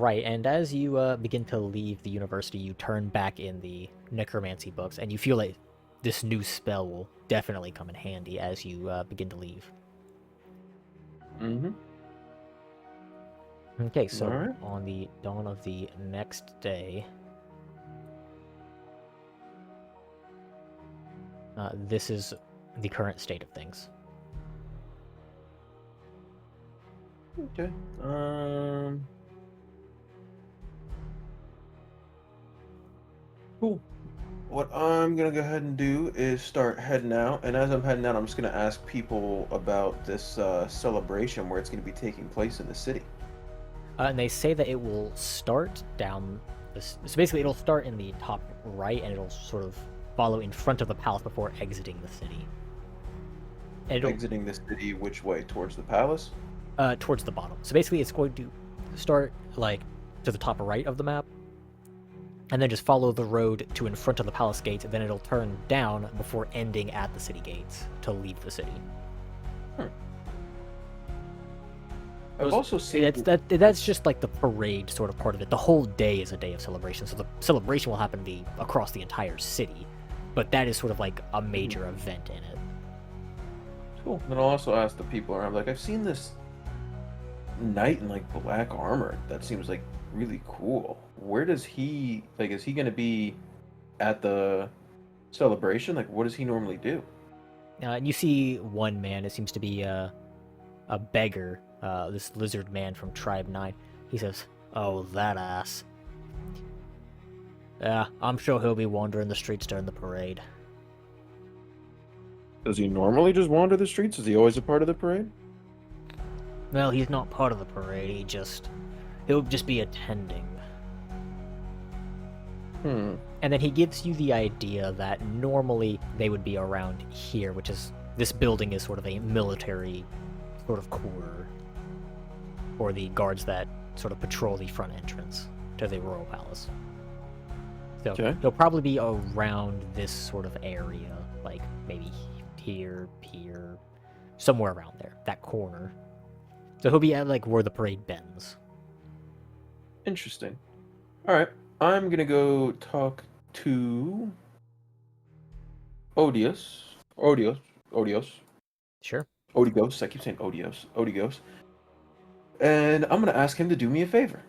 Right, and as you begin to leave the university, you turn back in the necromancy books, and you feel like this new spell will definitely come in handy as you begin to leave. Mm-hmm. Okay, so All right. on the dawn of the next day, this is the current state of things. Okay. Cool. What I'm gonna go ahead and do is start heading out, and as I'm heading out, I'm just gonna ask people about this celebration where it's gonna be taking place in the city. And they say that it will start down this. So basically, it'll start in the top right, and it'll sort of follow in front of the palace before exiting the city. And it'll Exiting the city, which way? Towards the palace? towards the bottom. So basically, it's going to start like to the top right of the map, and then just follow the road to in front of the palace gates, and then it'll turn down before ending at the city gates to leave the city. I've also seen That's just like the parade sort of part of it. The whole day is a day of celebration, so the celebration will happen across the entire city, but that is sort of like a major event in it. Cool. Then I'll also ask the people around, like, I've seen this knight in like black armor. That seems like really cool. Where does he like? Is he gonna be at the celebration? Like, what does he normally do? And you see one man. It seems to be a beggar. This lizard man from Tribe 9. He says, "Oh, that ass. Yeah, I'm sure he'll be wandering the streets during the parade." Does he normally just wander the streets? Is he always a part of the parade? Well, he's not part of the parade. He'll just be attending. And then he gives you the idea that normally they would be around here, which is this building is sort of a military sort of quarter for the guards that sort of patrol the front entrance to the royal palace. So he'll probably be around this sort of area, like maybe here, somewhere around there, that corner. So he'll be at like where the parade bends. Interesting. All right, I'm gonna go talk to Odious. Sure. Odigos. I keep saying Odios. Odigos. And I'm gonna ask him to do me a favor.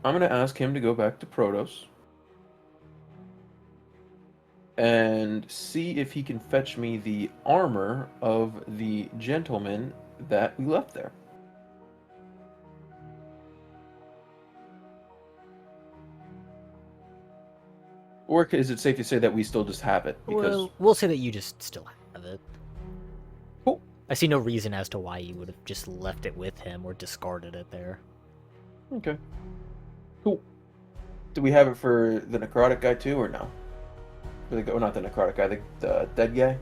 I'm gonna ask him to go back to Protos and see if he can fetch me the armor of the gentleman that we left there. Or is it safe to say that we still just have it? Because Well, we'll say that you just still have it. cool. I see no reason as to why you would have just left it with him or discarded it there. Okay. Cool. Do we have it for the necrotic guy too, or no? Oh, not the necrotic guy, the dead guy?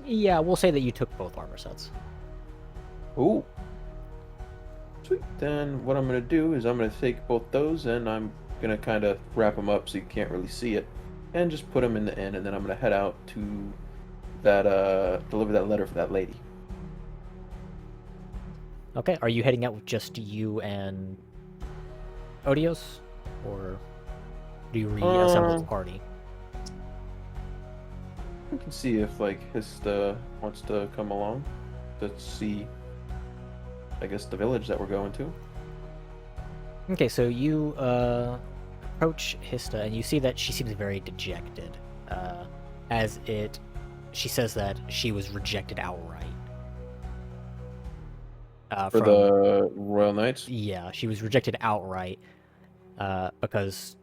Yeah, we'll say that you took both armor sets. Ooh. Sweet. Then what I'm going to do is I'm going to take both those and I'm going to kind of wrap them up so you can't really see it. And just put them in the inn, and then I'm going to head out to that, deliver that letter for that lady. Okay, are you heading out with just you and Odios? Or do you reassemble the party? We can see if, like, Hista wants to come along to see, I guess, the village that we're going to. Okay, so you approach Hista, and you see that she seems very dejected. She says that she was rejected outright. For the Royal Knights? Yeah, she was rejected outright because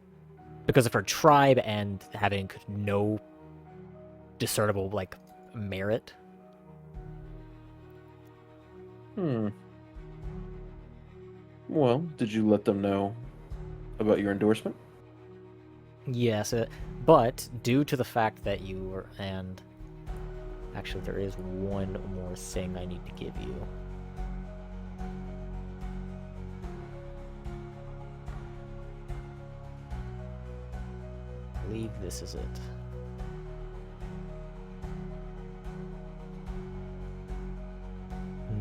of her tribe and having no discernible, like, merit. Well, did you let them know about your endorsement? Yes, but due to the fact that you were, and actually there is one more thing I need to give you. I believe this is it.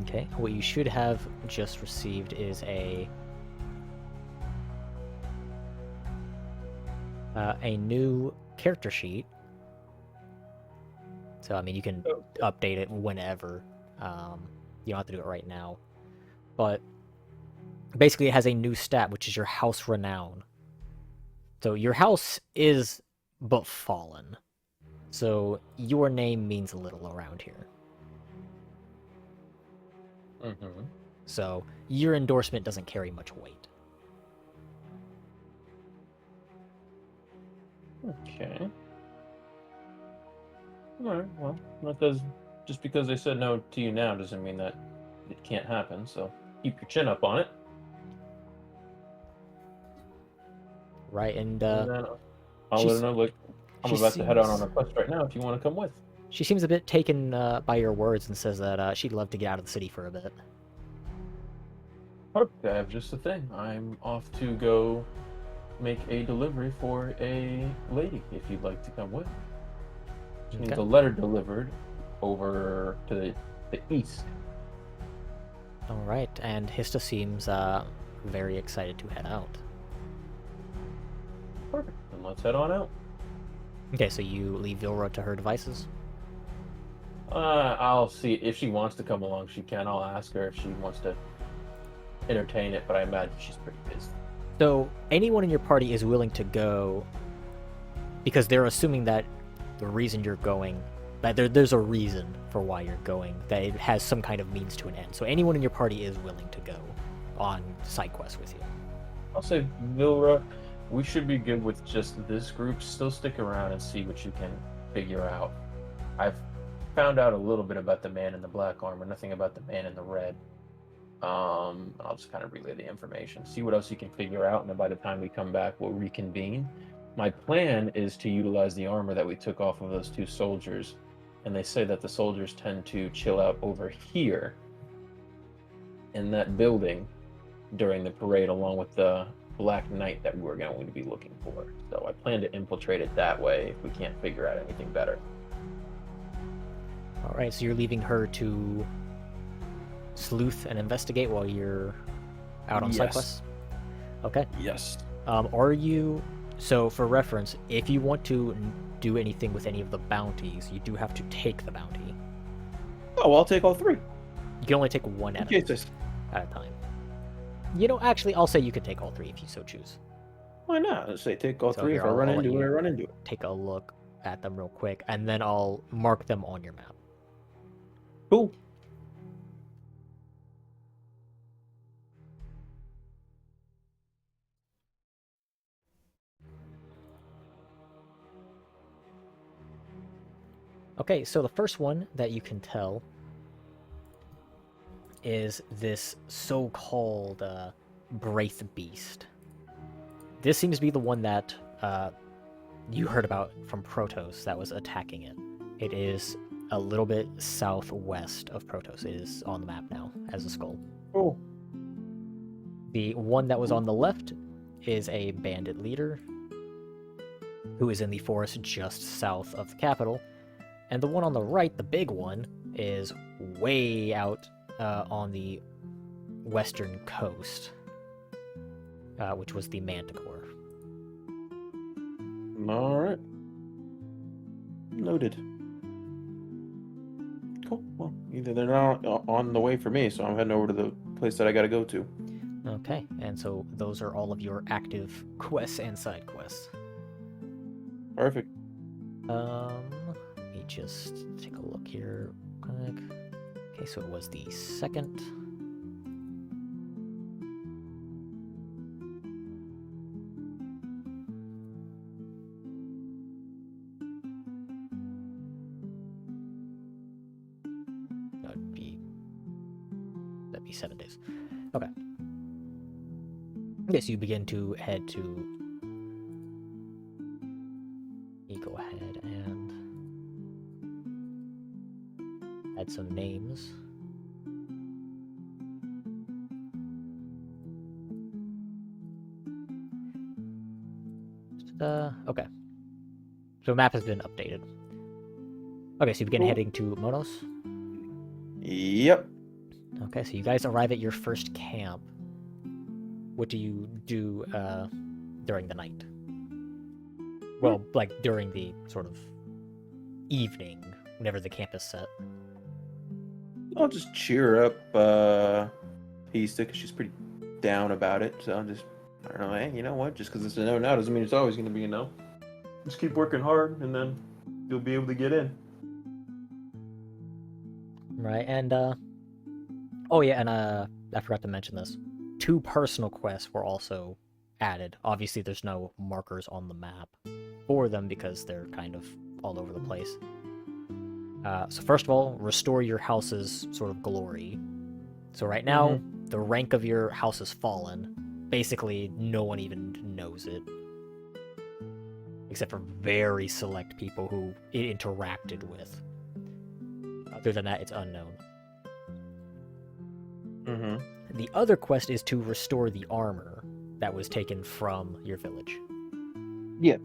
Okay, what you should have just received is a a new character sheet. So, I mean, you can update it whenever. You don't have to do it right now. But basically, it has a new stat, which is your house renown. So, your house is but fallen. So, your name means little around here. Mm-hmm. So, your endorsement doesn't carry much weight. Okay. Alright, well, that does. Just because they said no to you now doesn't mean that it can't happen, so keep your chin up on it. Right, and And then I'll let her know, like, I'm she about to head out on seems a quest right now if you want to come with. she seems a bit taken by your words and says that she'd love to get out of the city for a bit. Perfect. I have just the thing. I'm off to go make a delivery for a lady if you'd like to come with. She needs a letter delivered over to the east. All right, and Hista seems very excited to head out. Perfect. Then let's head on out. Okay, so you leave Vilra to her devices? I'll see if she wants to come along. She can. I'll ask her if she wants to entertain it, but I imagine she's pretty busy. So anyone in your party is willing to go because they're assuming that the reason you're going, that there's a reason for why you're going, that it has some kind of means to an end. So anyone in your party is willing to go on side quests with you. I'll say, Vilra, we should be good with just this group. Still stick around and see what you can figure out. I've found out a little bit about the man in the black armor, nothing about the man in the red. I'll just kind of relay the information, see what else you can figure out, and then by the time we come back, we'll reconvene. My plan is to utilize the armor that we took off of those two soldiers, and they say that the soldiers tend to chill out over here in that building during the parade, along with the Black Knight that we're going to be looking for. So I plan to infiltrate it that way if we can't figure out anything better. All right, so you're leaving her to sleuth and investigate while you're out on side quests? Okay. Yes. Are you... So, for reference, if you want to do anything with any of the bounties, you do have to take the bounty. Oh, well, I'll take all three. You can only take one at a time. You know, actually, I'll say you can take all three if you so choose. Why not? Let's say take all So three. here, If I I'll run let into it, you I run into it. Take a look at them real quick, and then I'll mark them on your map. Cool. Okay, so the first one that you can tell is this so-called Wraith Beast. This seems to be the one that you heard about from Protoss that was attacking it. It is a little bit southwest of Protoss. It is on the map now as a skull. Cool. The one that was on the left is a bandit leader who is in the forest just south of the capital. And the one on the right, the big one, is way out on the western coast, which was the Manticore. All right. Noted. Cool. Well, either they're not on the way for me, so I'm heading over to the place that I got to go to. Okay, and so those are all of your active quests and side quests. Perfect. Let me just take a look here quick. Okay, so it was the second. That'd be 7 days. Okay. Okay, so you begin to head to... You go ahead and add some names. Okay. So map has been updated. Okay, so you begin heading to Monos? Yep. Okay, so you guys arrive at your first camp. What do you do during the night? Well, like during the sort of evening, whenever the camp is set. I'll just cheer up Easta because she's pretty down about it. So I'll just, I don't know, hey, you know what? Just because it's a no now doesn't mean it's always going to be a no. Just keep working hard, and then you'll be able to get in. Right, and oh yeah, and I forgot to mention this. 2 personal quests were also added. Obviously, there's no markers on the map for them because they're kind of all over the place. So first of all, restore your house's sort of glory. So right now, the rank of your house has fallen. Basically, no one even knows it. Except for very select people who it interacted with. Other than that, it's unknown. The other quest is to restore the armor that was taken from your village. Yeah.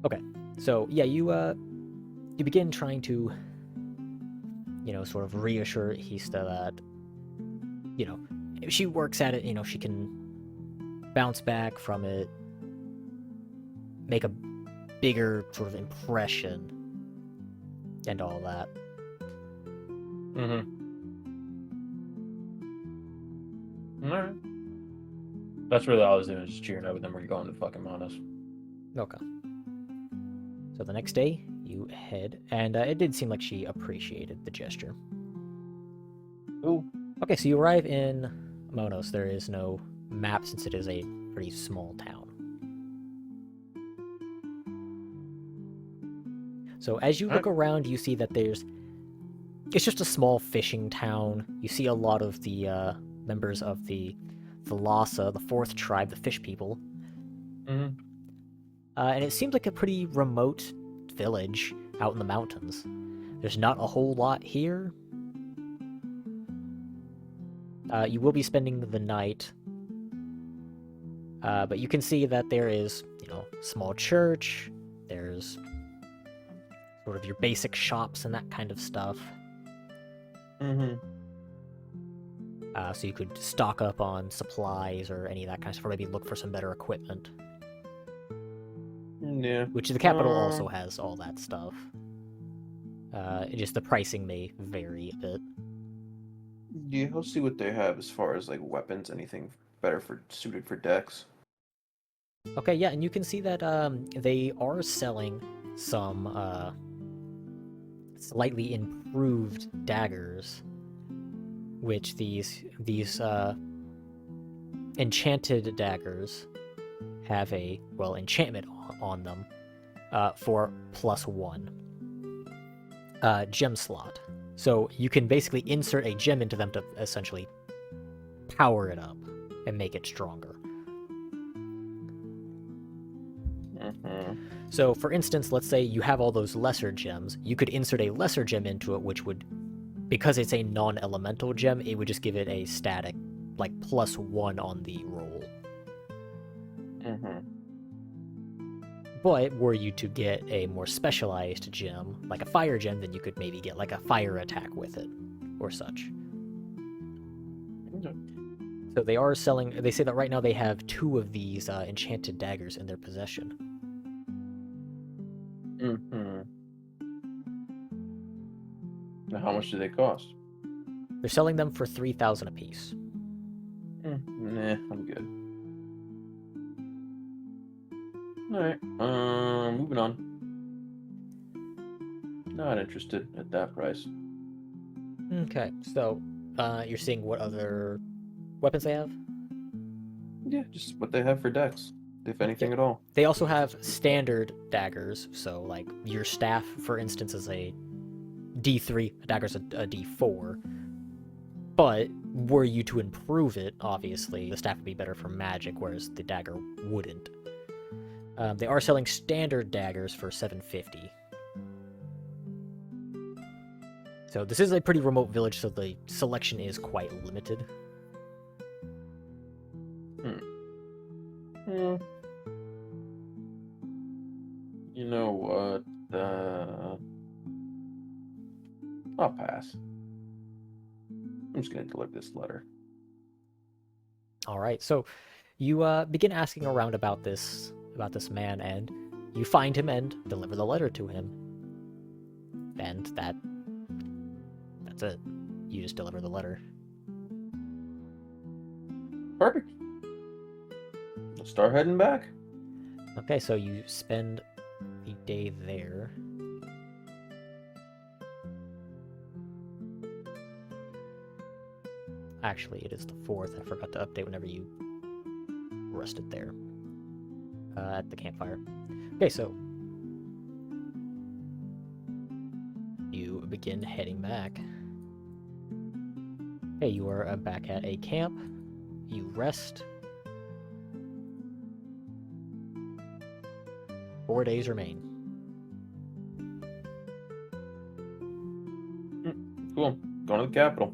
Okay, so yeah, you begin trying to, sort of reassure Hista that, if she works at it, she can bounce back from it, make a bigger sort of impression, and all that. Alright. That's really all I was doing, just cheering up, and then we're going to fucking Monos. Okay. So the next day, you head, and it did seem like she appreciated the gesture. Ooh. Okay, so you arrive in Monos. There is no map since it is a pretty small town. So as you look around, you see that it's just a small fishing town. You see a lot of the members of the Philodoxia, the 4th tribe, the fish people. And it seems like a pretty remote village out in the mountains. There's not a whole lot here. You will be spending the night. But you can see that there is, small church. There's sort of your basic shops and that kind of stuff. So you could stock up on supplies or any of that kind of stuff, or maybe look for some better equipment. Yeah. Which the capital also has all that stuff. Just the pricing may vary a bit. Yeah, I'll see what they have as far as like weapons, anything better suited for decks. Okay, yeah, and you can see that they are selling some slightly improved daggers, which these enchanted daggers have a enchantment on them for +1 gem slot. So you can basically insert a gem into them to essentially power it up and make it stronger. So for instance, let's say you have all those lesser gems, you could insert a lesser gem into it, which would, because it's a non-elemental gem, it would just give it a static, like, +1 on the roll. But were you to get a more specialized gem, like a fire gem, then you could maybe get like a fire attack with it, or such. So they are selling, they say that right now they have 2 of these enchanted daggers in their possession. Now, how much do they cost? They're selling them for 3,000 apiece. Nah, I'm good. Alright, moving on. Not interested at that price. Okay, so you're seeing what other weapons they have? Yeah, just what they have for decks, if anything at all. They also have standard daggers, so like your staff, for instance, is a D3, a dagger's a D4. But were you to improve it, obviously, the staff would be better for magic, whereas the dagger wouldn't. They are selling standard daggers for 750. So this is a pretty remote village, so the selection is quite limited. You know what? I'll pass. I'm just gonna deliver this letter. All right, so you begin asking around about this about this man, and you find him and deliver the letter to him. And that's it. You just deliver the letter. Perfect. Let's start heading back. Okay, so you spend the day there. Actually, it is the 4th. I forgot to update whenever you rested there. At the campfire. Okay, so you begin heading back. Okay, you are back at a camp. You rest. 4 days remain. Cool. Going to the capital.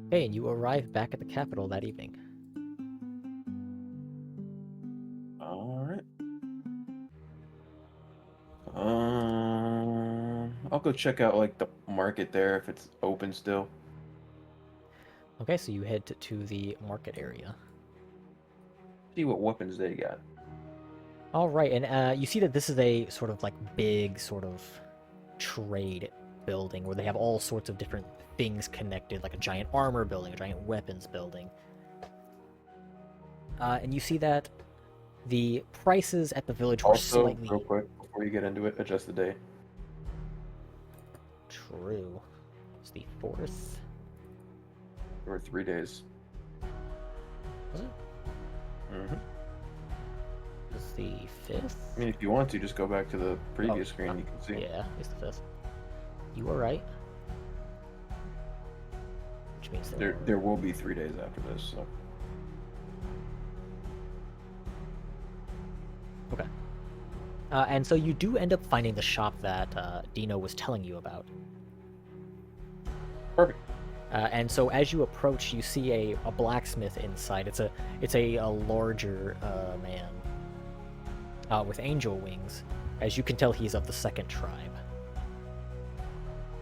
Okay, and you arrive back at the capital that evening. Alright. I'll go check out, like, the market there, if it's open still. Okay, so you head to the market area. See what weapons they got. All right, and you see that this is a sort of like big sort of trade building where they have all sorts of different things connected, like a giant armor building, a giant weapons building. And you see that the prices at the village were Also, slightly... real quick, before you get into it, adjust the date. True. It's the 4th. There were 3 days. Was it? Mm-hmm. It's the 5th? I mean, if you want to, just go back to the previous screen, you can see. Yeah, it's the 5th. You were right. Which means There will be 3 days after this, so. Okay. And so you do end up finding the shop that Dino was telling you about. Perfect. And so as you approach, you see a blacksmith inside. It's a larger man with angel wings. As you can tell, he's of the 2nd tribe.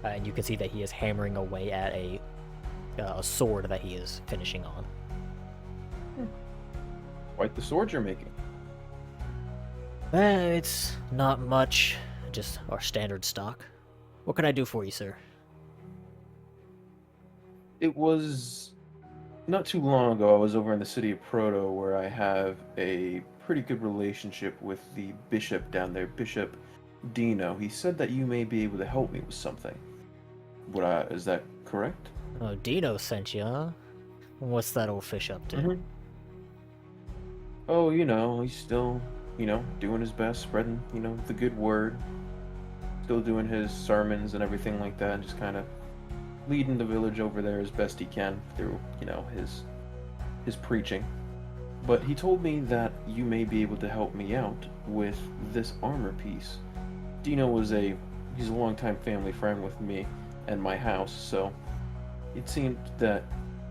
And you can see that he is hammering away at a sword that he is finishing on. Quite the sword you're making. It's not much, just our standard stock. What can I do for you, sir? It was not too long ago, I was over in the city of Proto, where I have a pretty good relationship with the bishop down there, Bishop Dino. He said that you may be able to help me with something. Is that correct? Oh, Dino sent you, huh? What's that old fish up to? Mm-hmm. Oh, he's still, doing his best, spreading, the good word. Still doing his sermons and everything like that, just kind of leading the village over there as best he can through, his preaching. But he told me that you may be able to help me out with this armor piece. Dino he's a longtime family friend with me and my house, so it seemed that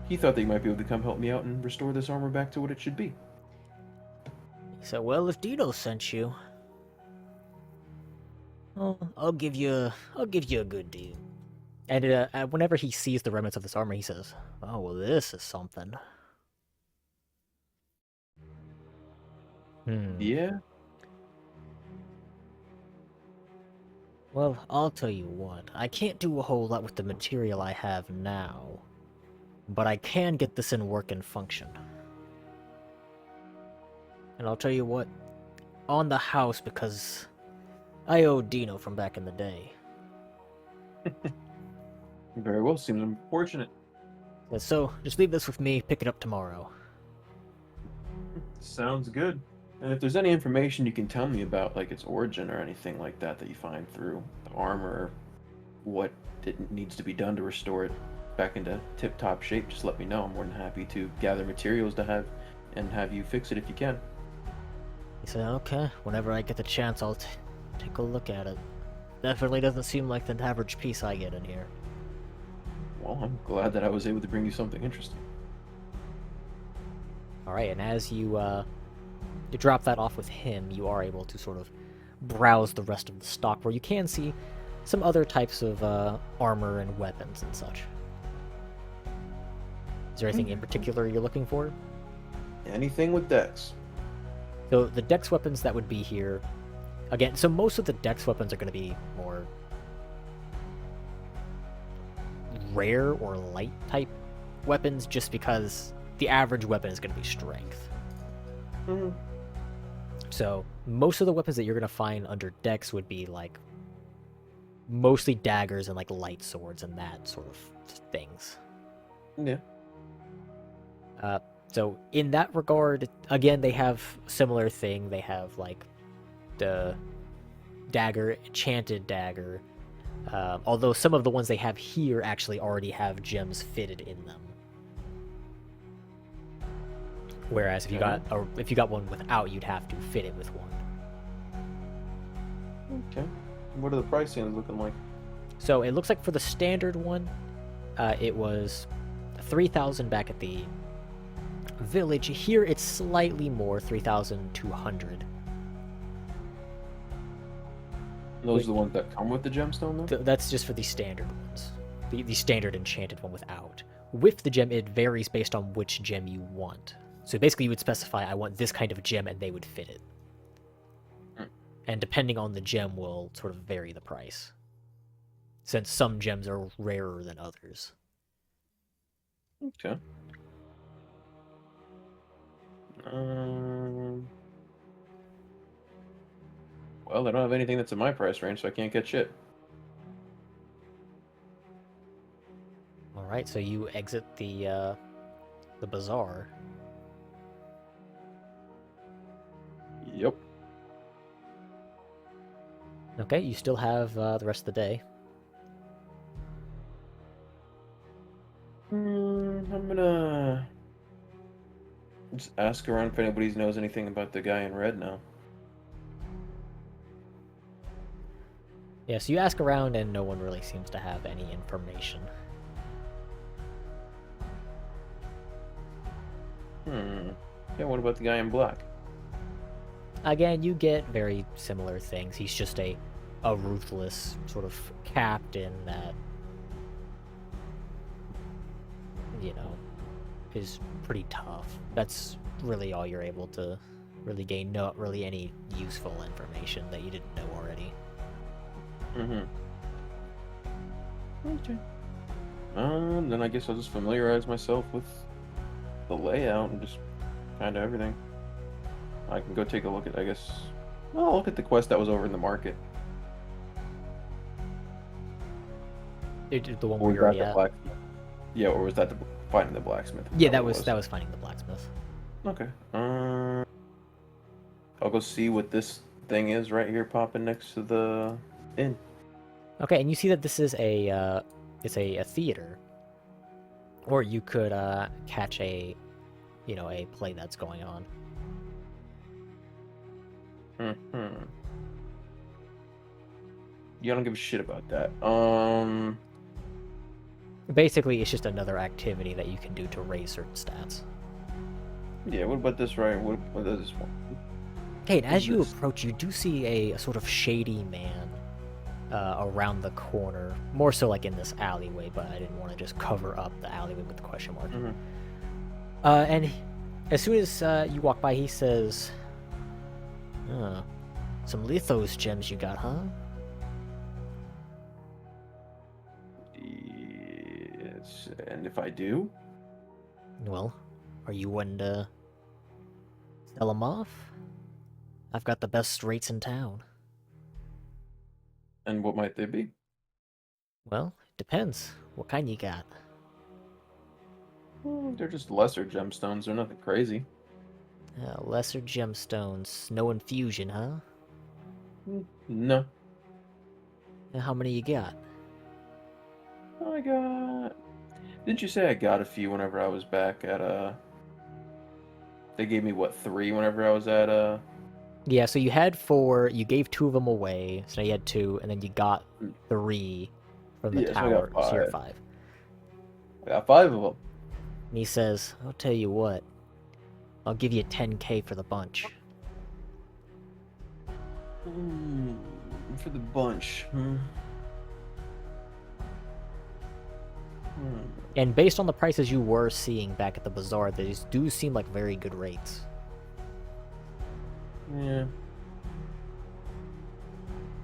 he thought that you might be able to come help me out and restore this armor back to what it should be. So, well, if Dino sent you, well, I'll give you a good deal. And whenever he sees the remnants of this armor, he says, "Oh, well, this is something." Yeah? Well, I'll tell you what, I can't do a whole lot with the material I have now, but I can get this in work and function. And I'll tell you what, on the house, because I owe Dino from back in the day. Very well, seems unfortunate. So, just leave this with me, pick it up tomorrow. Sounds good. And if there's any information you can tell me about, like its origin or anything like that you find through the armor, or what it needs to be done to restore it back into tip-top shape, just let me know. I'm more than happy to gather materials to have you fix it if you can. He said, okay, whenever I get the chance, I'll take a look at it. Definitely doesn't seem like the average piece I get in here. Well, I'm glad that I was able to bring you something interesting. Alright, and as you drop that off with him, you are able to sort of browse the rest of the stock, where you can see some other types of armor and weapons and such. Is there anything in particular you're looking for? Anything with dex. So the dex weapons that would be here, again, so most of the dex weapons are going to be more rare or light type weapons, just because the average weapon is going to be strength. Mm-hmm. So most of the weapons that you're going to find under dex would be like mostly daggers and like light swords and that sort of things. Yeah. So in that regard, again, they have similar thing. They have like the dagger, enchanted dagger. Although some of the ones they have here actually already have gems fitted in them. Whereas if you got one without, you'd have to fit it with one. Okay. What are the pricing looking like? So it looks like for the standard one, it was 3,000 back at the village. Here it's slightly more, 3,200. Those are the ones that come with the gemstone, though? That's just for the standard ones. The standard enchanted one without. With the gem, it varies based on which gem you want. So basically you would specify, I want this kind of gem, and they would fit it. And depending on the gem will sort of vary the price, since some gems are rarer than others. Okay. Well, I don't have anything that's in my price range, so I can't get shit. Alright, so you exit the bazaar. Yep. Okay, you still have the rest of the day. I'm gonna just ask around if anybody knows anything about the guy in red now. Yeah, so you ask around and no one really seems to have any information. Yeah, what about the guy in black? Again, you get very similar things. He's just a ruthless sort of captain that, you know, is pretty tough. That's really all you're able to really gain. Not really any useful information that you didn't know already. Okay. Then I guess I'll just familiarize myself with the layout and just kind of everything. I can go take a look at, I guess, I'll look at the quest that was over in the market. The one Or where was you're that already the at? blacksmith? Yeah, or was that the finding the blacksmith? Yeah, that was finding the blacksmith. Okay. I'll go see what this thing is right here popping next to the inn. Okay, and you see that this is a it's a theater, or you could catch a play that's going on. Yeah, I don't give a shit about that. Basically, it's just another activity that you can do to raise certain stats. Yeah, what about this right? What does this one? Okay, and as you approach, you do see a sort of shady man around the corner. More so like in this alleyway, but I didn't want to just cover up the alleyway with the question mark. And as soon as you walk by, he says, some lithos gems you got, huh? Yes, and if I do? Well, are you wanting to sell them off? I've got the best rates in town. And what might they be? Well, it depends. What kind you got? They're just lesser gemstones. They're nothing crazy. Lesser gemstones. No infusion, huh? No. And how many you got? I got... Didn't you say I got a few whenever I was back at, They gave me, what, 3 whenever I was at, Yeah, so you had 4, you gave 2 of them away, so now you had 2, and then you got 3 from the tower, so you're at 5. I got 5 of them. And he says, I'll tell you what, I'll give you 10k for the bunch. For the bunch, And based on the prices you were seeing back at the bazaar, these do seem like very good rates. Yeah.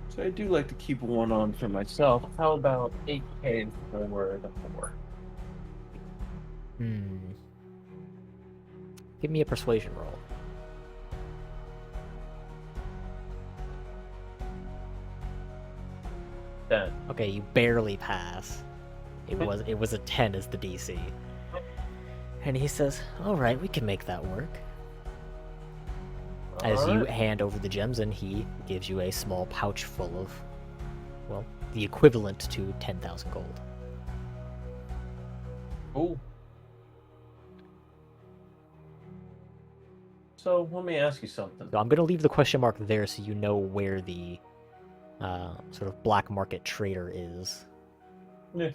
So I do like to keep one on for myself. How about 8K for the 4? Give me a persuasion roll. Then. Okay, you barely pass. It was a 10 as the DC. And he says, "All right, we can make that work." As you hand over the gems, and he gives you a small pouch full of, well, the equivalent to 10,000 gold. Oh. So let me ask you something. So I'm going to leave the question mark there so you know where the sort of black market trader is. Yeah.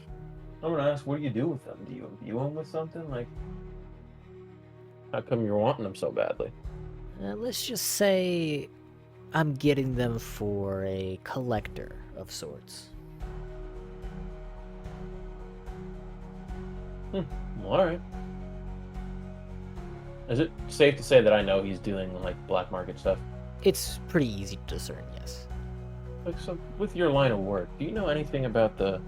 I'm gonna ask, what do you do with them? Do you imbue them with something? Like, how come you're wanting them so badly? Let's just say I'm getting them for a collector of sorts. All right. Is it safe to say that I know he's doing like black market stuff? It's pretty easy to discern, yes. Like, so with your line of work, do you know anything about the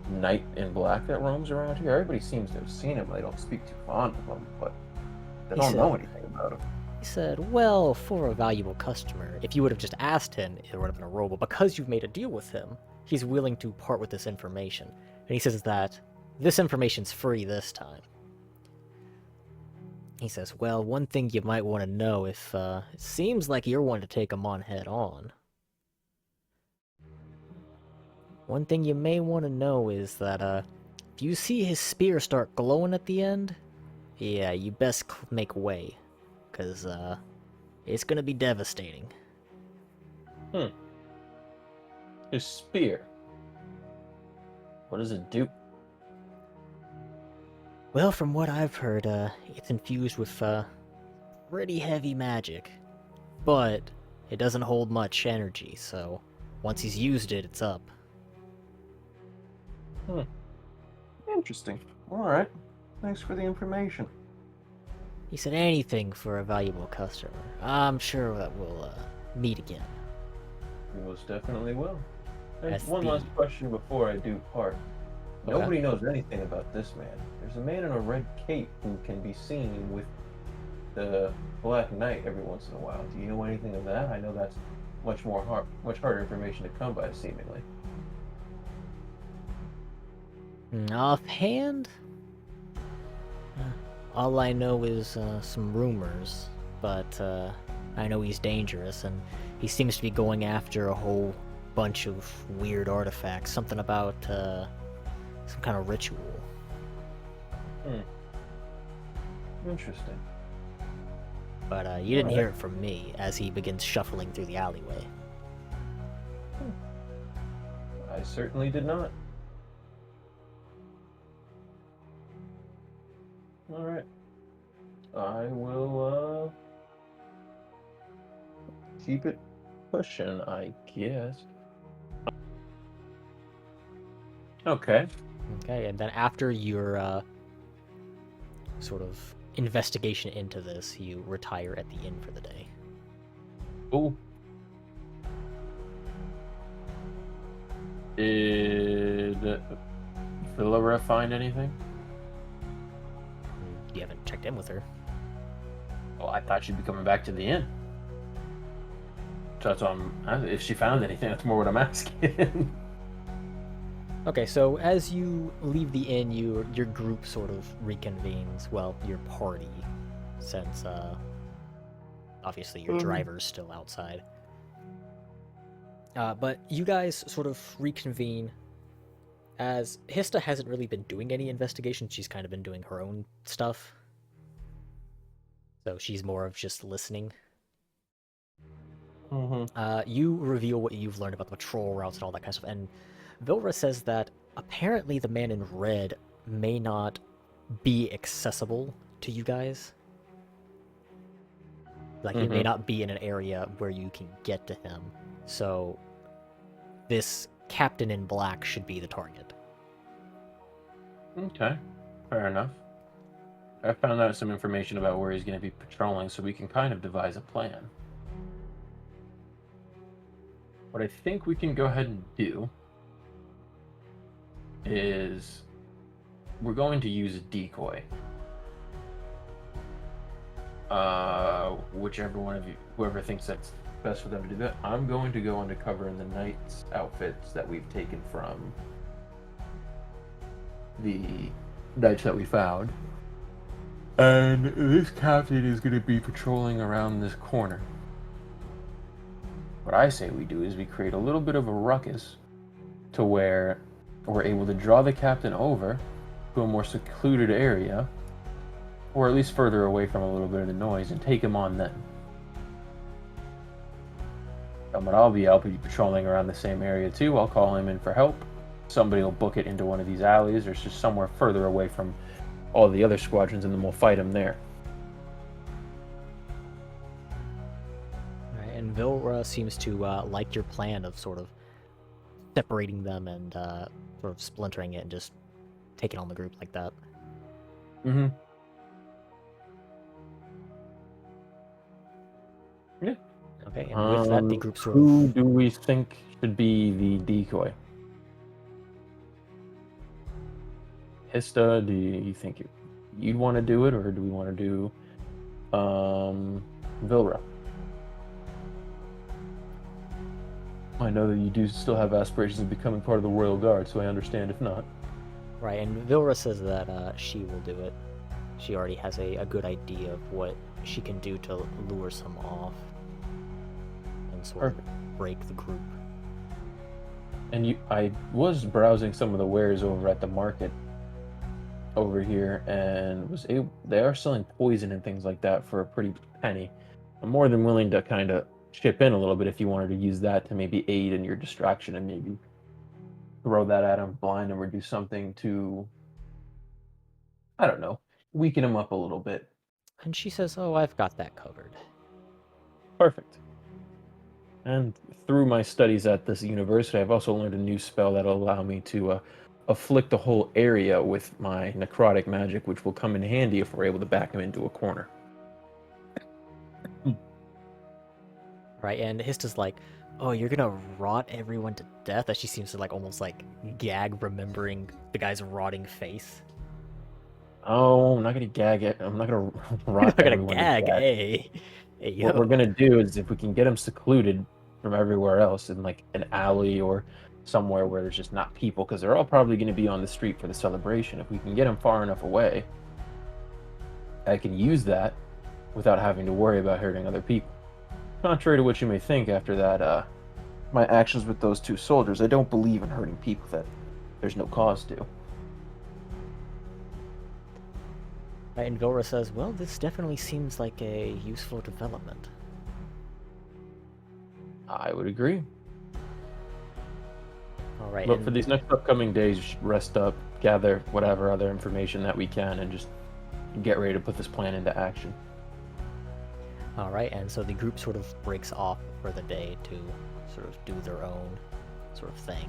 knight in black that roams around here? Everybody seems to have seen him. They don't speak too fond of him, but they don't know anything about him. He said, "Well, for a valuable customer, if you would have just asked him, it would have been a roll, but because you've made a deal with him, he's willing to part with this information." And he says that this information's free this time. He says, "Well, one thing you might want to know if it seems like you're one to take him on head on. One thing you may want to know is that if you see his spear start glowing at the end, yeah, you best make way, because it's gonna be devastating." His spear. What does it do? Well, from what I've heard, it's infused with pretty heavy magic, but it doesn't hold much energy, so once he's used it, it's up. Interesting. All right. Thanks for the information. He said anything for a valuable customer. I'm sure that we'll meet again. We most definitely will. That's One last question before I do part. Okay. Nobody knows anything about this man. There's a man in a red cape who can be seen with the Black Knight every once in a while. Do you know anything of that? I know that's much harder information to come by, seemingly. Offhand, all I know is some rumors, but I know he's dangerous, and he seems to be going after a whole bunch of weird artifacts. Something about some kind of ritual. Interesting. But you didn't hear it from me as he begins shuffling through the alleyway. I certainly did not. All right. I will keep it pushing, I guess. Okay. Okay, and then after your sort of investigation into this, you retire at the inn for the day. Ooh. Did Philora find anything? You haven't checked in with her. Well, I thought she'd be coming back to the inn. So that's what if she found anything, that's more what I'm asking. Okay, so as you leave the inn, your group sort of reconvenes. Well, your party, since obviously your driver's still outside. But you guys sort of reconvene, as Hista hasn't really been doing any investigation. She's kind of been doing her own stuff. So she's more of just listening. You reveal what you've learned about the patrol routes and all that kind of stuff, and Vilra says that apparently the man in red may not be accessible to you guys. Like, he may not be in an area where you can get to him. So this captain in black should be the target. Okay, fair enough. I found out some information about where he's going to be patrolling, so we can kind of devise a plan. What I think we can go ahead and do is we're going to use a decoy. Whichever one of you, whoever thinks that's best for them to do that, I'm going to go undercover in the knight's outfits that we've taken from the knights that we found. And this captain is going to be patrolling around this corner. What I say we do is we create a little bit of a ruckus to where we're able to draw the captain over to a more secluded area, or at least further away from a little bit of the noise, and take him on then. I'll be patrolling around the same area too. I'll call him in for help. Somebody will book it into one of these alleys or just somewhere further away from all the other squadrons, and then we'll fight him there. Right, and Vilra seems to like your plan of sort of separating them and sort of splintering it and just taking on the group like that. Mm-hmm. Yeah. Okay, and with that, the group sort who of... do we think should be the decoy? Hista, do you think you'd want to do it, or do we want to do Vilra? I know that you do still have aspirations of becoming part of the Royal Guard, so I understand if not. Right, and Vilra says that she will do it. She already has a good idea of what she can do to lure some off and sort of break the group. And I was browsing some of the wares over at the market over here, and they are selling poison and things like that for a pretty penny. I'm more than willing to kind of chip in a little bit if you wanted to use that to maybe aid in your distraction and maybe throw that at him, blind him, or do something to, I don't know, weaken him up a little bit. And she says, "Oh, I've got that covered." Perfect. And through my studies at this university, I've also learned a new spell that'll allow me to afflict the whole area with my necrotic magic, which will come in handy if we're able to back him into a corner. Right, and Hista's like, "Oh, you're gonna rot everyone to death?" As she seems to like almost like gag, remembering the guy's rotting face. Oh, I'm not gonna gag it. I'm not gonna I'm rot not gonna everyone to gag, death. hey, What we're yo. gonna do is if we can get him secluded from everywhere else in like an alley or somewhere where there's just not people, because they're all probably gonna be on the street for the celebration. If we can get him far enough away, I can use that without having to worry about hurting other people. Contrary to what you may think after that, my actions with those two soldiers, I don't believe in hurting people that there's no cause to. Right, and Vilra says, "Well, this definitely seems like a useful development." I would agree. All right, But and for these next upcoming days, you should rest up, gather whatever other information that we can, and just get ready to put this plan into action. Alright, and so the group sort of breaks off for the day to sort of do their own sort of thing.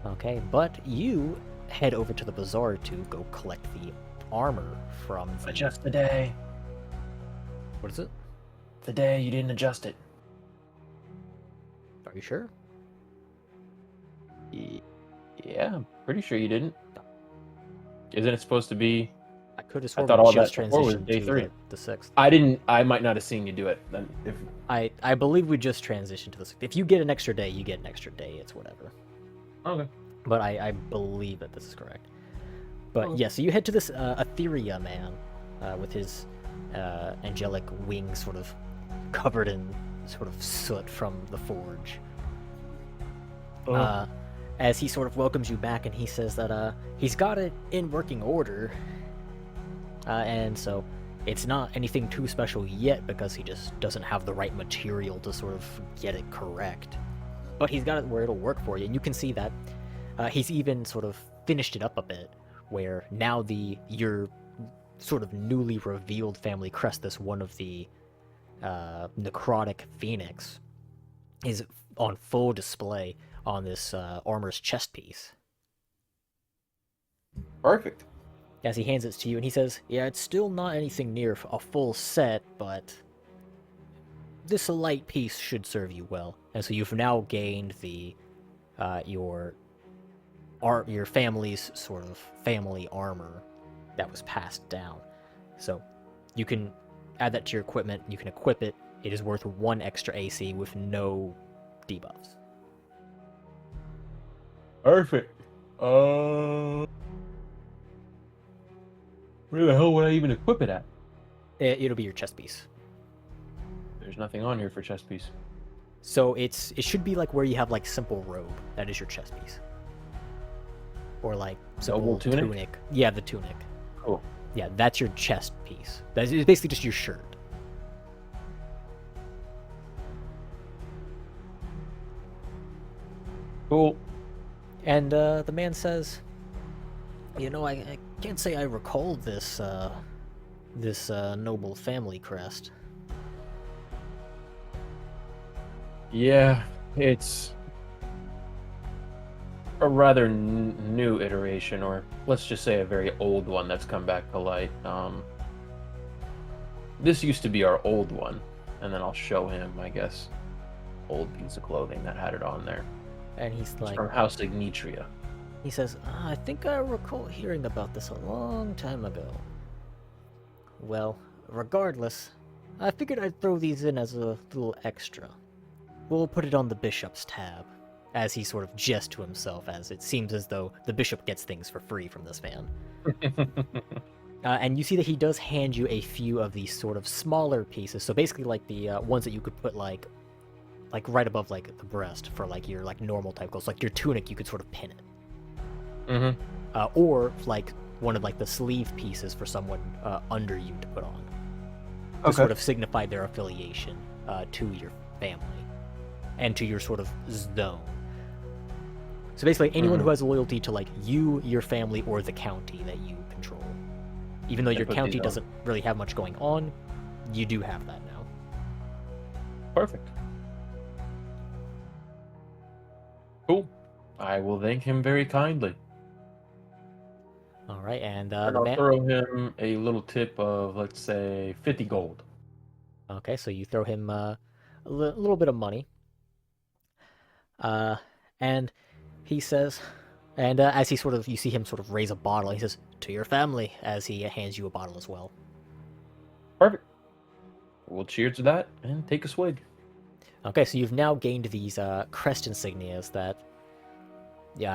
Okay, but you head over to the bazaar to go collect the armor from the... Adjust the day. What is it? The day you didn't adjust it. Are you sure? Yeah, I'm pretty sure you didn't. Isn't it supposed to be? I could have I sworn thought we all just that before was transitioned day to 3. the 6th. I might not have seen you do it. Then if I believe we just transitioned to the 6th. If you get an extra day, you get an extra day. It's whatever. okay. But I believe that this is correct. But Oh. yeah, so you head to this Etheria man with his angelic wings sort of covered in sort of soot from the forge. As he sort of welcomes you back, and he says that he's got it in working order, and so it's not anything too special yet because he just doesn't have the right material to sort of get it correct. But he's got it where it'll work for you, and you can see that he's even sort of finished it up a bit, where now your sort of newly revealed family crest, this one of the necrotic phoenix, is on full display on this armor's chest piece. Perfect. As he hands it to you, and he says, "Yeah, it's still not anything near a full set, but this light piece should serve you well." And so you've now gained the your family's sort of family armor that was passed down. So you can add that to your equipment. You can equip it. It is worth 1 extra AC with no debuffs. Perfect. Where the hell would I even equip it at? It'll be your chest piece. There's nothing on here for chest piece. So it should be like where you have like simple robe. That is your chest piece. Or like simple tunic. Yeah, the tunic. Cool. Yeah, that's your chest piece. That is basically just your shirt. Cool. And the man says, "You know, I can't say I recall this noble family crest." Yeah, it's a rather new iteration, or let's just say a very old one that's come back to light. This used to be our old one, and then I'll show him, I guess, old piece of clothing that had it on there. And he's It's like, from House Ignetria. he says, "I think I recall hearing about this a long time ago. Well, regardless, I figured I'd throw these in as a little extra. We'll put it on the bishop's tab," as he sort of gests to himself, as it seems as though the bishop gets things for free from this man. And you see that he does hand you a few of these sort of smaller pieces. So basically, like the ones that you could put like right above like the breast for like your like normal type clothes, like your tunic, you could sort of pin it. Or like one of like the sleeve pieces for someone under you to put on, to sort of signify their affiliation to your family and to your sort of zone. So basically, anyone who has loyalty to like you, your family, or the county that you control. Even though your county doesn't really have much going on, you do have that now. Perfect. Cool. I will thank him very kindly. All right, and I'll throw him a little tip of, let's say, 50 gold. Okay, so you throw him a little bit of money. And he says, and as he sort of, you see him sort of raise a bottle, he says, "To your family," as he hands you a bottle as well. Perfect. We'll cheers to that and take a swig. Okay, so you've now gained these crest insignias that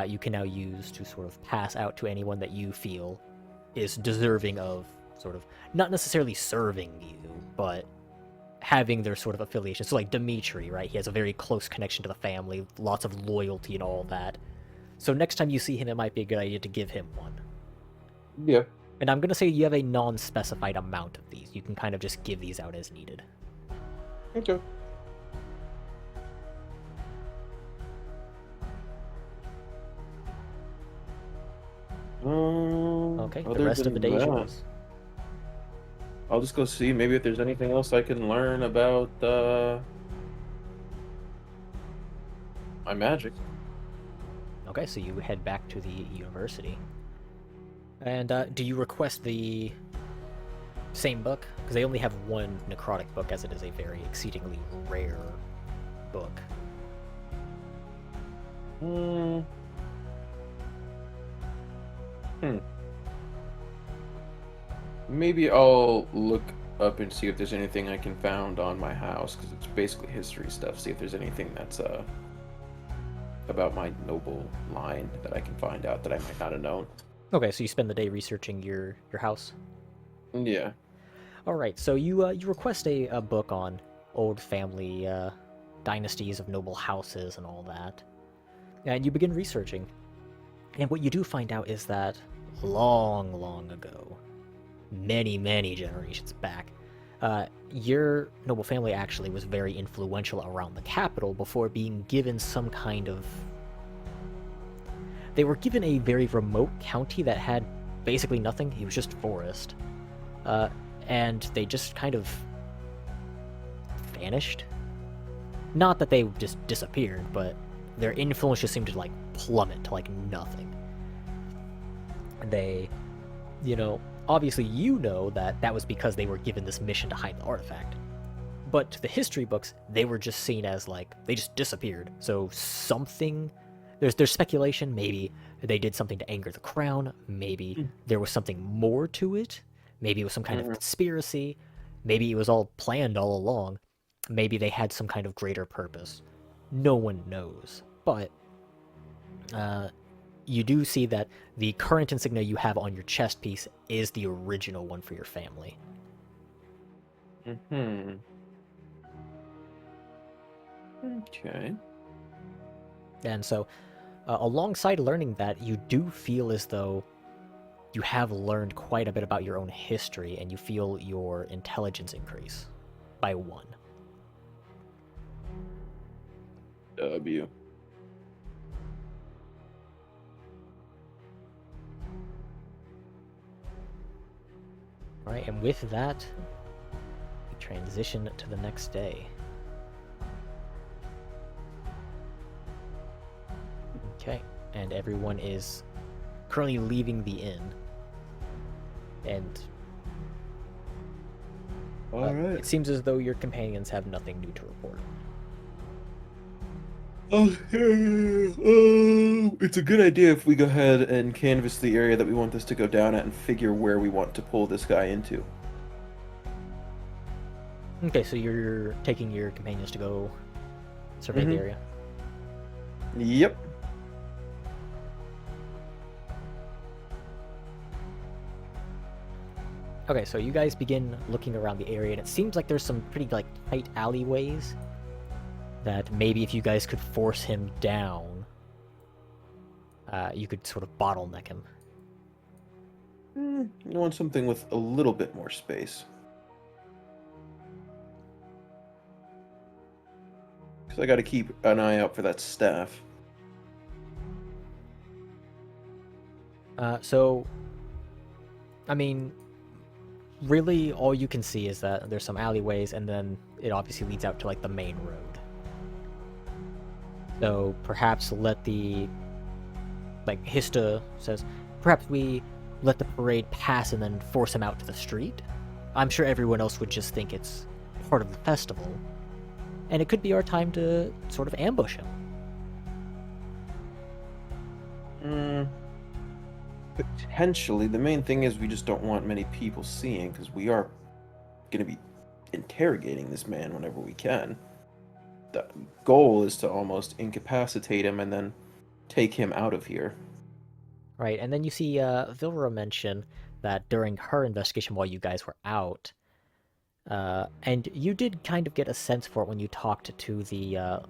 you can now use to sort of pass out to anyone that you feel is deserving of sort of, not necessarily serving you, but having their sort of affiliation. So like Dimitri, right? He has a very close connection to the family, lots of loyalty and all that. So next time you see him, it might be a good idea to give him one. Yeah. And I'm going to say you have a non-specified amount of these. You can kind of just give these out as needed. Okay. Okay, the rest of the day is yours. I'll just go see maybe if there's anything else I can learn about my magic. Okay, so you head back to the university. And do you request the same book? Because they only have one necrotic book, as it is a very exceedingly rare book. Maybe I'll look up and see if there's anything I can find on my house, because it's basically history stuff. See if there's anything that's about my noble line that I can find out that I might not have known. Okay, so you spend the day researching your house? Yeah. Alright, so you request a book on old family dynasties of noble houses and all that. And you begin researching. And what you do find out is that long, long ago, many, many generations back, your noble family actually was very influential around the capital before being given some kind of... They were given a very remote county that had basically nothing. It was just forest. And they just kind of vanished. Not that they just disappeared, but their influence just seemed to like plummet to like nothing. They, you know, obviously you know that that was because they were given this mission to hide the artifact. But to the history books, they were just seen as like they just disappeared. So something there's speculation, maybe they did something to anger the crown, maybe there was something more to it, maybe it was some kind of Mm-hmm. conspiracy, maybe it was all planned all along, maybe they had some kind of greater purpose. No one knows. But you do see that the current insignia you have on your chest piece is the original one for your family. Mm-hmm. Okay. And so, alongside learning that, you do feel as though you have learned quite a bit about your own history, and you feel your intelligence increase by 1. W. All right, and with that, we transition to the next day. Okay, and everyone is currently leaving the inn. And All right. it seems as though your companions have nothing new to report. It's a good idea if we go ahead and canvass the area that we want this to go down at and figure where we want to pull this guy into. Okay, so you're taking your companions to go survey the area. Yep. Okay, so you guys begin looking around the area, and it seems like there's some pretty like tight alleyways that maybe if you guys could force him down, you could sort of bottleneck him. You want something with a little bit more space. Because I got to keep an eye out for that staff. So, I mean, really all you can see is that there's some alleyways, and then it obviously leads out to like the main road. So perhaps let the, like Hista says, perhaps we let the parade pass and then force him out to the street. I'm sure everyone else would just think it's part of the festival, and it could be our time to sort of ambush him. Potentially. The main thing is we just don't want many people seeing, because we are going to be interrogating this man whenever we can. The goal is to almost incapacitate him and then take him out of here. Right, and then you see Vilra mention that during her investigation while you guys were out, and you did kind of get a sense for it when you talked to the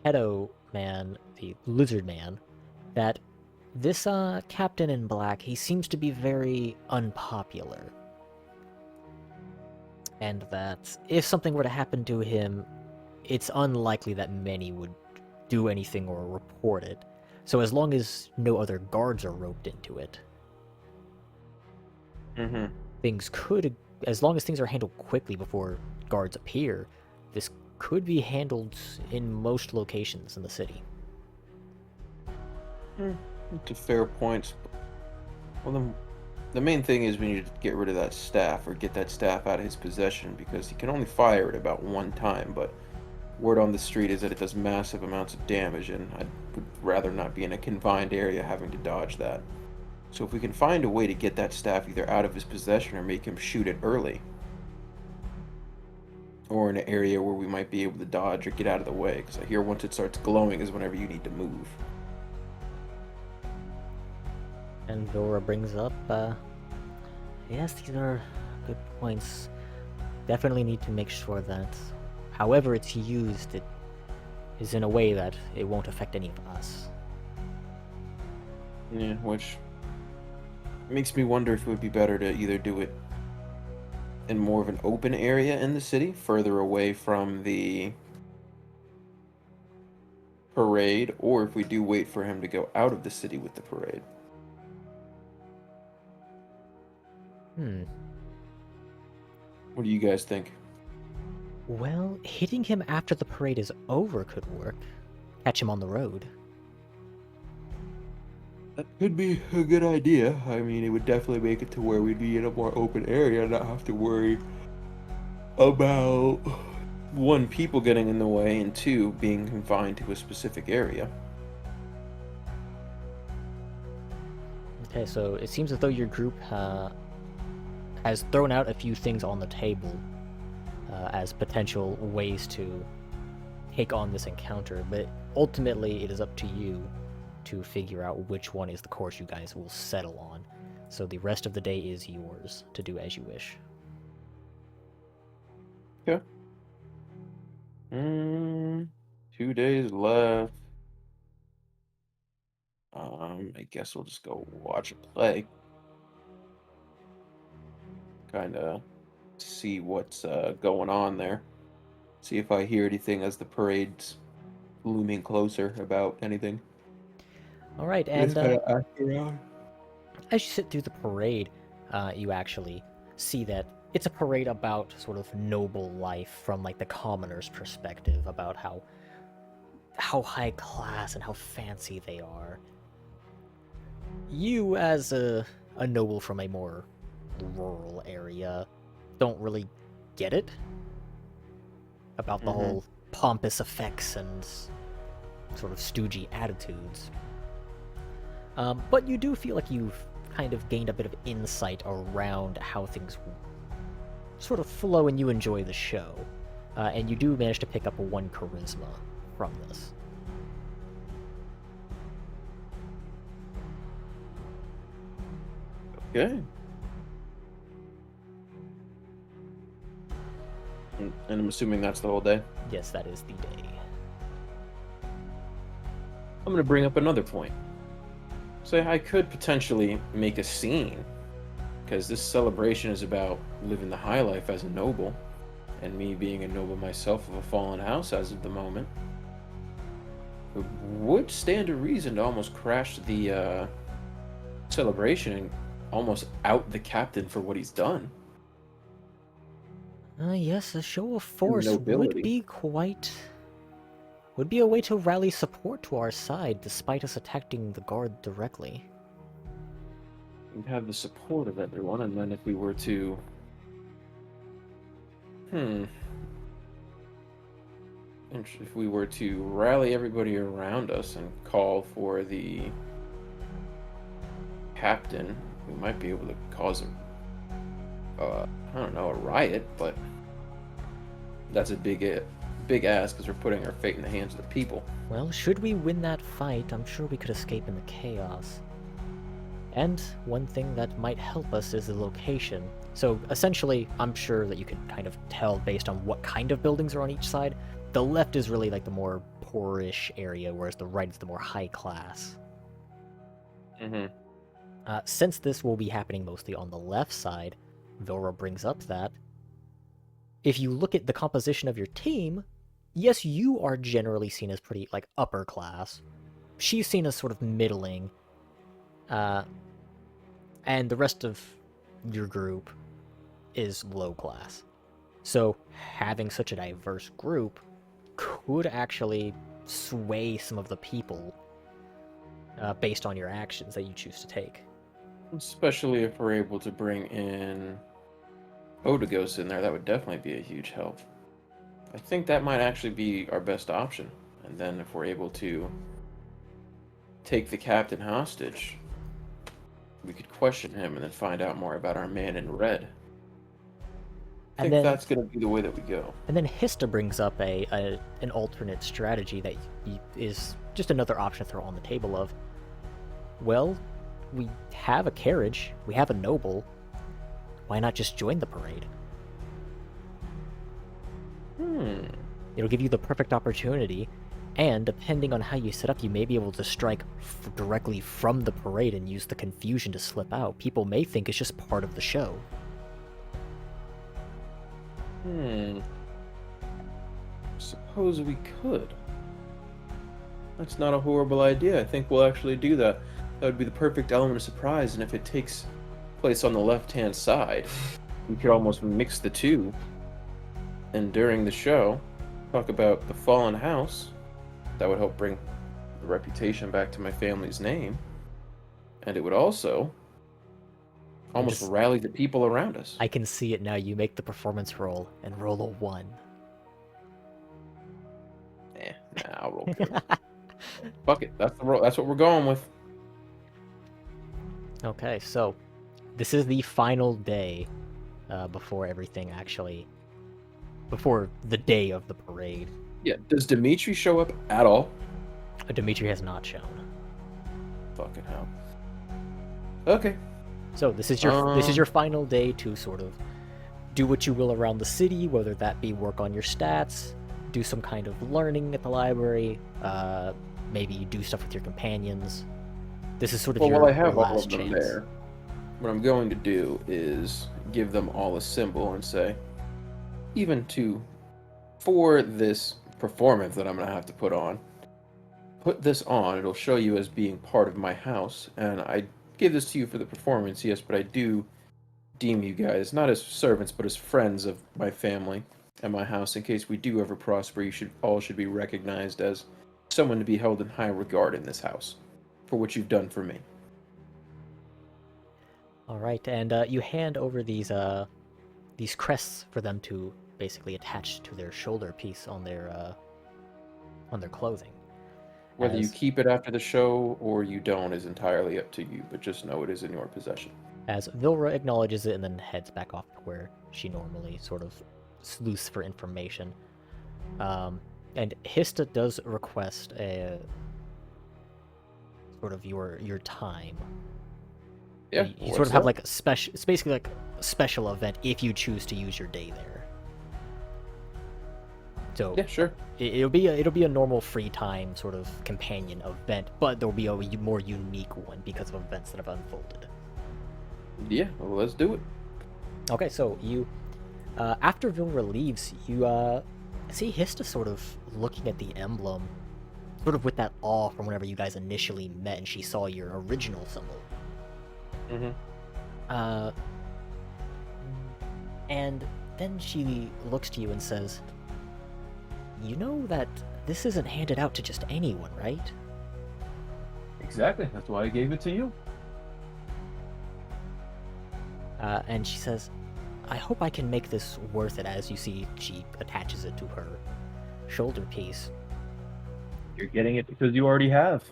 pedo man, the lizard man, that this captain in black, he seems to be very unpopular. And that if something were to happen to him, it's unlikely that many would do anything or report it. So as long as no other guards are roped into it, things could, as long as things are handled quickly before guards appear, this could be handled in most locations in the city. It's a fair point. Well, then, the main thing is we need to get rid of that staff, or get that staff out of his possession, because he can only fire it about 1 time, but word on the street is that it does massive amounts of damage, and I would rather not be in a confined area having to dodge that. So if we can find a way to get that staff either out of his possession or make him shoot it early, or in an area where we might be able to dodge or get out of the way, because I hear once it starts glowing is whenever you need to move. And Dora brings up, yes, these are good points. Definitely need to make sure that however it's used, it is in a way that it won't affect any of us. Yeah, which makes me wonder if it would be better to either do it in more of an open area in the city, further away from the parade, or if we do wait for him to go out of the city with the parade. What do you guys think? Well, hitting him after the parade is over could work. Catch him on the road. That could be a good idea. I mean, it would definitely make it to where we'd be in a more open area and not have to worry about one, people getting in the way, and two, being confined to a specific area. Okay, so it seems as though your group has thrown out a few things on the table as potential ways to take on this encounter, but ultimately it is up to you to figure out which one is the course you guys will settle on. So the rest of the day is yours to do as you wish. Okay. 2 days left. I guess we'll just go watch a play. Kind of see what's going on there. See if I hear anything as the parade's looming closer about anything. All right, Just and kind of ask around. as you sit through the parade, you actually see that it's a parade about sort of noble life from like the commoner's perspective, about how high class and how fancy they are. You, as a noble from a more rural area, don't really get it about the whole pompous effects and sort of stoogey attitudes. But you do feel like you've kind of gained a bit of insight around how things sort of flow and you enjoy the show. And you do manage to pick up one charisma from this. Okay. And I'm assuming that's the whole day. Yes, that is the day. I'm going to bring up another point. So I could potentially make a scene, because this celebration is about living the high life as a noble, and me being a noble myself of a fallen house as of the moment. It would stand to reason to almost crash the celebration and almost out the captain for what he's done. Yes, a show of force Nobility. would be a way to rally support to our side, despite us attacking the guard directly. We'd have the support of everyone, and then if we were to... If we were to rally everybody around us and call for the captain, we might be able to cause I don't know, a riot, but that's a big ask, because we're putting our fate in the hands of the people. Well, should we win that fight, I'm sure we could escape in the chaos. And one thing that might help us is the location. So essentially, I'm sure that you could kind of tell based on what kind of buildings are on each side. The left is really like the more poorish area, whereas the right is the more high class. Since this will be happening mostly on the left side, Vora brings up that if you look at the composition of your team, yes, you are generally seen as pretty, like, upper class. She's seen as sort of middling. And the rest of your group is low class. So having such a diverse group could actually sway some of the people based on your actions that you choose to take. Especially if we're able to bring in Odigos in there, that would definitely be a huge help. I think that might actually be our best option. And then if we're able to take the captain hostage, we could question him and then find out more about our man in red. I think that's going to be the way that we go. And then Hista brings up an alternate strategy that is just another option to throw on the table of, well, we have a carriage, we have a noble, why not just join the parade? It'll give you the perfect opportunity, and depending on how you set up, you may be able to strike directly from the parade and use the confusion to slip out. People may think it's just part of the show. Suppose we could. That's not a horrible idea. I think we'll actually do that. That would be the perfect element of surprise, and if it takes place on the left-hand side, we could almost mix the two. And during the show, talk about the fallen house. That would help bring the reputation back to my family's name. and it would also almost rally the people around us. I can see it now. You make the performance roll and roll a 1. I'll roll good. Fuck it. That's the roll. That's what we're going with. Okay, so this is the final day before the day of the parade. Yeah. Does Dimitri show up at all? Dimitri has not shown. Fucking hell. Okay. So this is your final day to sort of do what you will around the city, whether that be work on your stats, do some kind of learning at the library, maybe you do stuff with your companions. This is sort of your while I have last all of them chance. there, what I'm going to do is give them all a symbol and say, for this performance that I'm going to have to put this on. It'll show you as being part of my house, and I give this to you for the performance, yes, but I do deem you guys not as servants, but as friends of my family and my house. In case we do ever prosper, you should be recognized as someone to be held in high regard in this house for what you've done for me. All right, and you hand over these crests for them to basically attach to their shoulder piece on their clothing. Whether you keep it after the show or you don't is entirely up to you, but just know it is in your possession. As Vilra acknowledges it and then heads back off to where she normally sort of sleuths for information. And Hista does request a sort of your time. Yeah, you sort of have like a special. It's basically like a special event if you choose to use your day there. So yeah, sure. It'll be a normal free time sort of companion event, but there'll be a more unique one because of events that have unfolded. Yeah, well, let's do it. Okay, so you after Vilra leaves, you see Hista sort of looking at the emblem, sort of with that awe from whenever you guys initially met and she saw your original symbol. Mm-hmm. And then she looks to you and says, "You know that this isn't handed out to just anyone, right?" Exactly. That's why I gave it to you. And she says, "I hope I can make this worth it." As you see, she attaches it to her shoulder piece. You're getting it because you already have.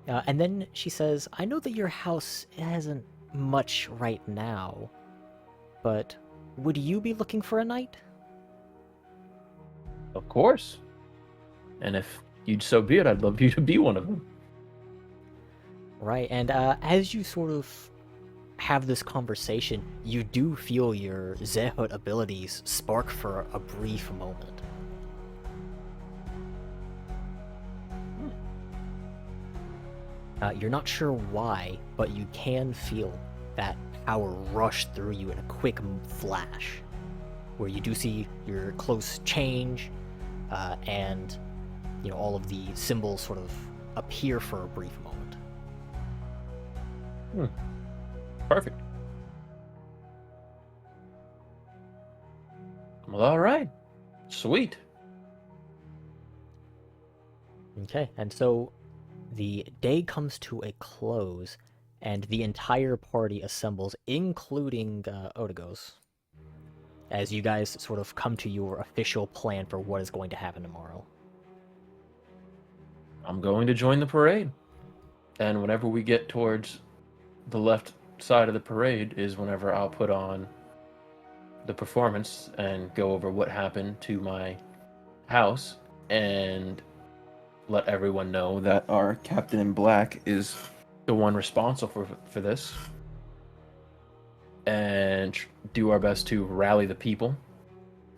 And then she says, "I know that your house hasn't much right now, but would you be looking for a knight?" Of course. And if you'd so be it, I'd love you to be one of them. Right, and as you sort of have this conversation, you do feel your Zehut abilities spark for a brief moment. You're not sure why, but you can feel that power rush through you in a quick flash, where you do see your close change, and all of the symbols sort of appear for a brief moment. Perfect. Well, all right. Sweet. Okay, and so the day comes to a close, and the entire party assembles, including Otigos, as you guys sort of come to your official plan for what is going to happen tomorrow. I'm going to join the parade. And whenever we get towards the left side of the parade is whenever I'll put on the performance and go over what happened to my house and let everyone know that our Captain in Black is the one responsible for this, and do our best to rally the people.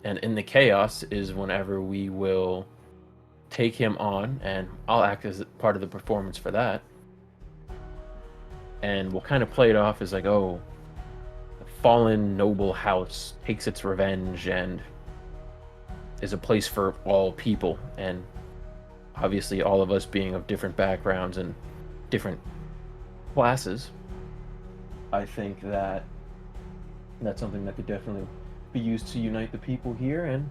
And in the chaos is whenever we will take him on, and I'll act as part of the performance for that. And we'll kind of play it off as like, oh, the fallen noble house takes its revenge and is a place for all people. And obviously all of us being of different backgrounds and different classes, I think that that's something that could definitely be used to unite the people here and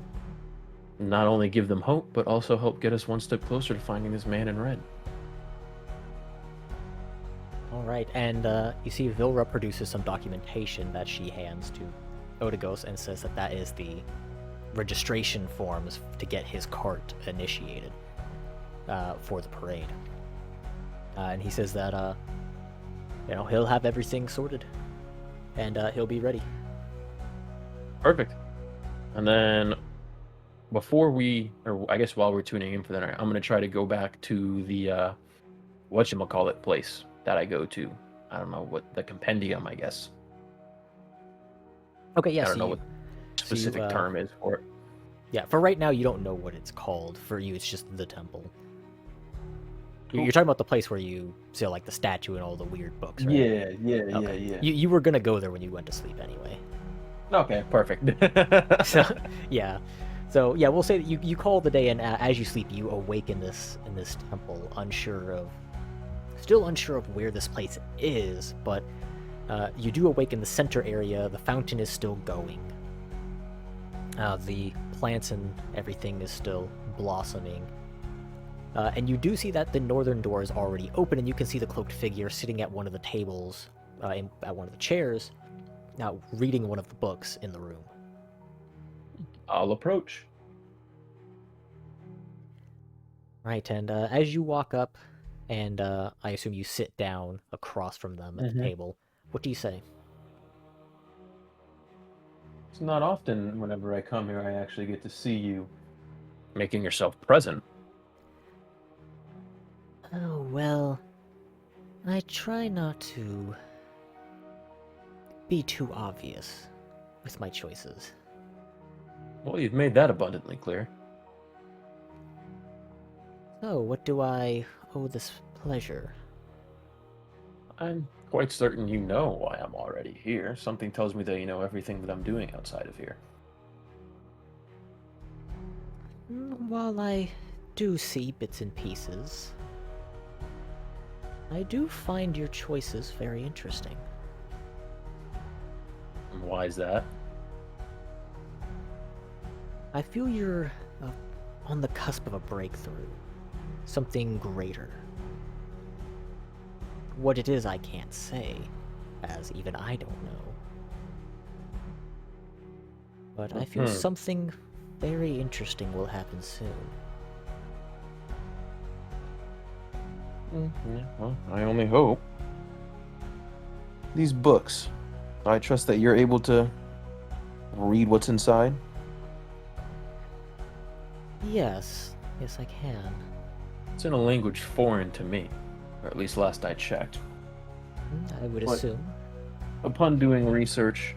not only give them hope, but also help get us one step closer to finding this man in red. All right, and you see Vilra produces some documentation that she hands to Otigos and says that that is the registration forms to get his cart initiated for the parade. And he says that he'll have everything sorted, and he'll be ready. Perfect. And then I guess while we're tuning in for that, I'm gonna try to go back to the whatchamacallit place that I go to. I don't know what the compendium, I guess. Okay, yeah. I don't know what specific term is for it. Yeah, for right now, you don't know what it's called. For you, it's just the temple. Cool. You're talking about the place where you see like the statue and all the weird books, right? Yeah. You were gonna go there when you went to sleep anyway. Okay, perfect. Yeah. So yeah, we'll say that you call the day, and as you sleep, you awake in this temple, still unsure of where this place is, but you do awake in the center area. The fountain is still going. The plants and everything is still blossoming. And you do see that the northern door is already open, and you can see the cloaked figure sitting at one of the tables, at one of the chairs, now reading one of the books in the room. I'll approach. Right, and as you walk up, and I assume you sit down across from them at the table, what do you say? It's not often whenever I come here I actually get to see you making yourself present. Oh, well, I try not to be too obvious with my choices. Well, you've made that abundantly clear. So, what do I owe this pleasure? I'm quite certain you know why I'm already here. Something tells me that you know everything that I'm doing outside of here. While I do see bits and pieces, I do find your choices very interesting. And why is that? I feel you're on the cusp of a breakthrough. Something greater. What it is I can't say, as even I don't know. But I feel something very interesting will happen soon. Yeah, well, I only hope. These books, I trust that you're able to read what's inside? Yes, I can. It's in a language foreign to me, or at least last I checked. I would But assume. upon doing research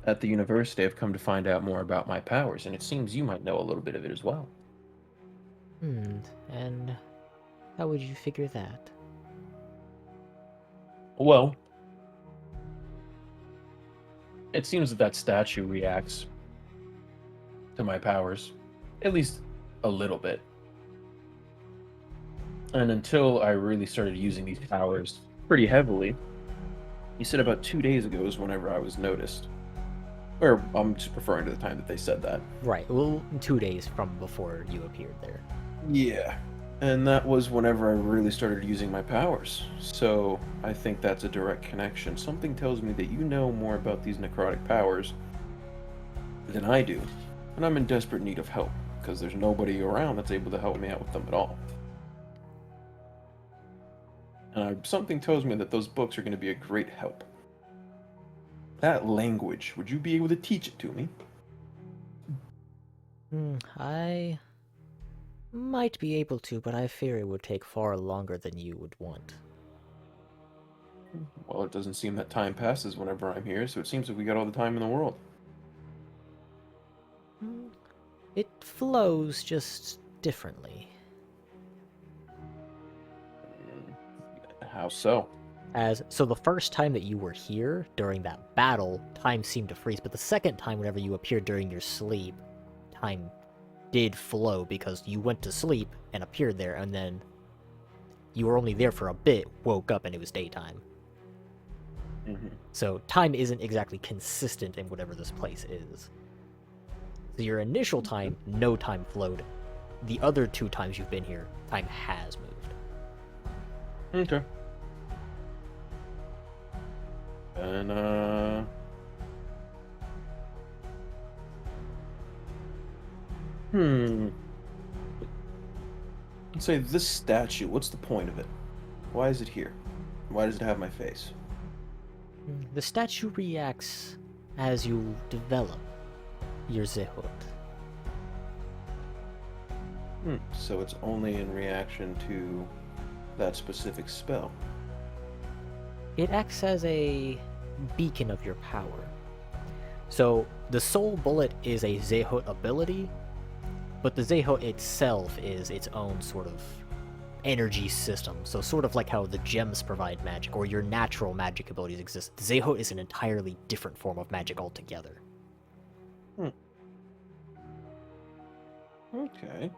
at the university, I've come to find out more about my powers, and it seems you might know a little bit of it as well. And how would you figure that? Well, it seems that that statue reacts to my powers, at least a little bit. And until I really started using these powers pretty heavily, you said about 2 days ago is whenever I was noticed. Or I'm just referring to the time that they said that. Right, well, 2 days from before you appeared there. Yeah. And that was whenever I really started using my powers. So I think that's a direct connection. Something tells me that you know more about these necrotic powers than I do. And I'm in desperate need of help, because there's nobody around that's able to help me out with them at all. And something tells me that those books are going to be a great help. That language, would you be able to teach it to me? I might be able to, but I fear it would take far longer than you would want. Well, it doesn't seem that time passes whenever I'm here, so it seems like we got all the time in the world. It flows just differently. How so? So the first time that you were here during that battle, time seemed to freeze, but the second time whenever you appeared during your sleep, time did flow because you went to sleep and appeared there, and then you were only there for a bit, woke up, and it was daytime. So time isn't exactly consistent in whatever this place is. So your initial time, no time flowed. The other 2 times you've been here, time has moved. Okay. And hmm. Let's say this statue. What's the point of it? Why is it here? Why does it have my face? The statue reacts as you develop your Zehut. So it's only in reaction to that specific spell. It acts as a beacon of your power. So the Soul Bullet is a Zehut ability, but the Zehut itself is its own sort of energy system. So sort of like how the gems provide magic, or your natural magic abilities exist. The Zehut is an entirely different form of magic altogether. Okay.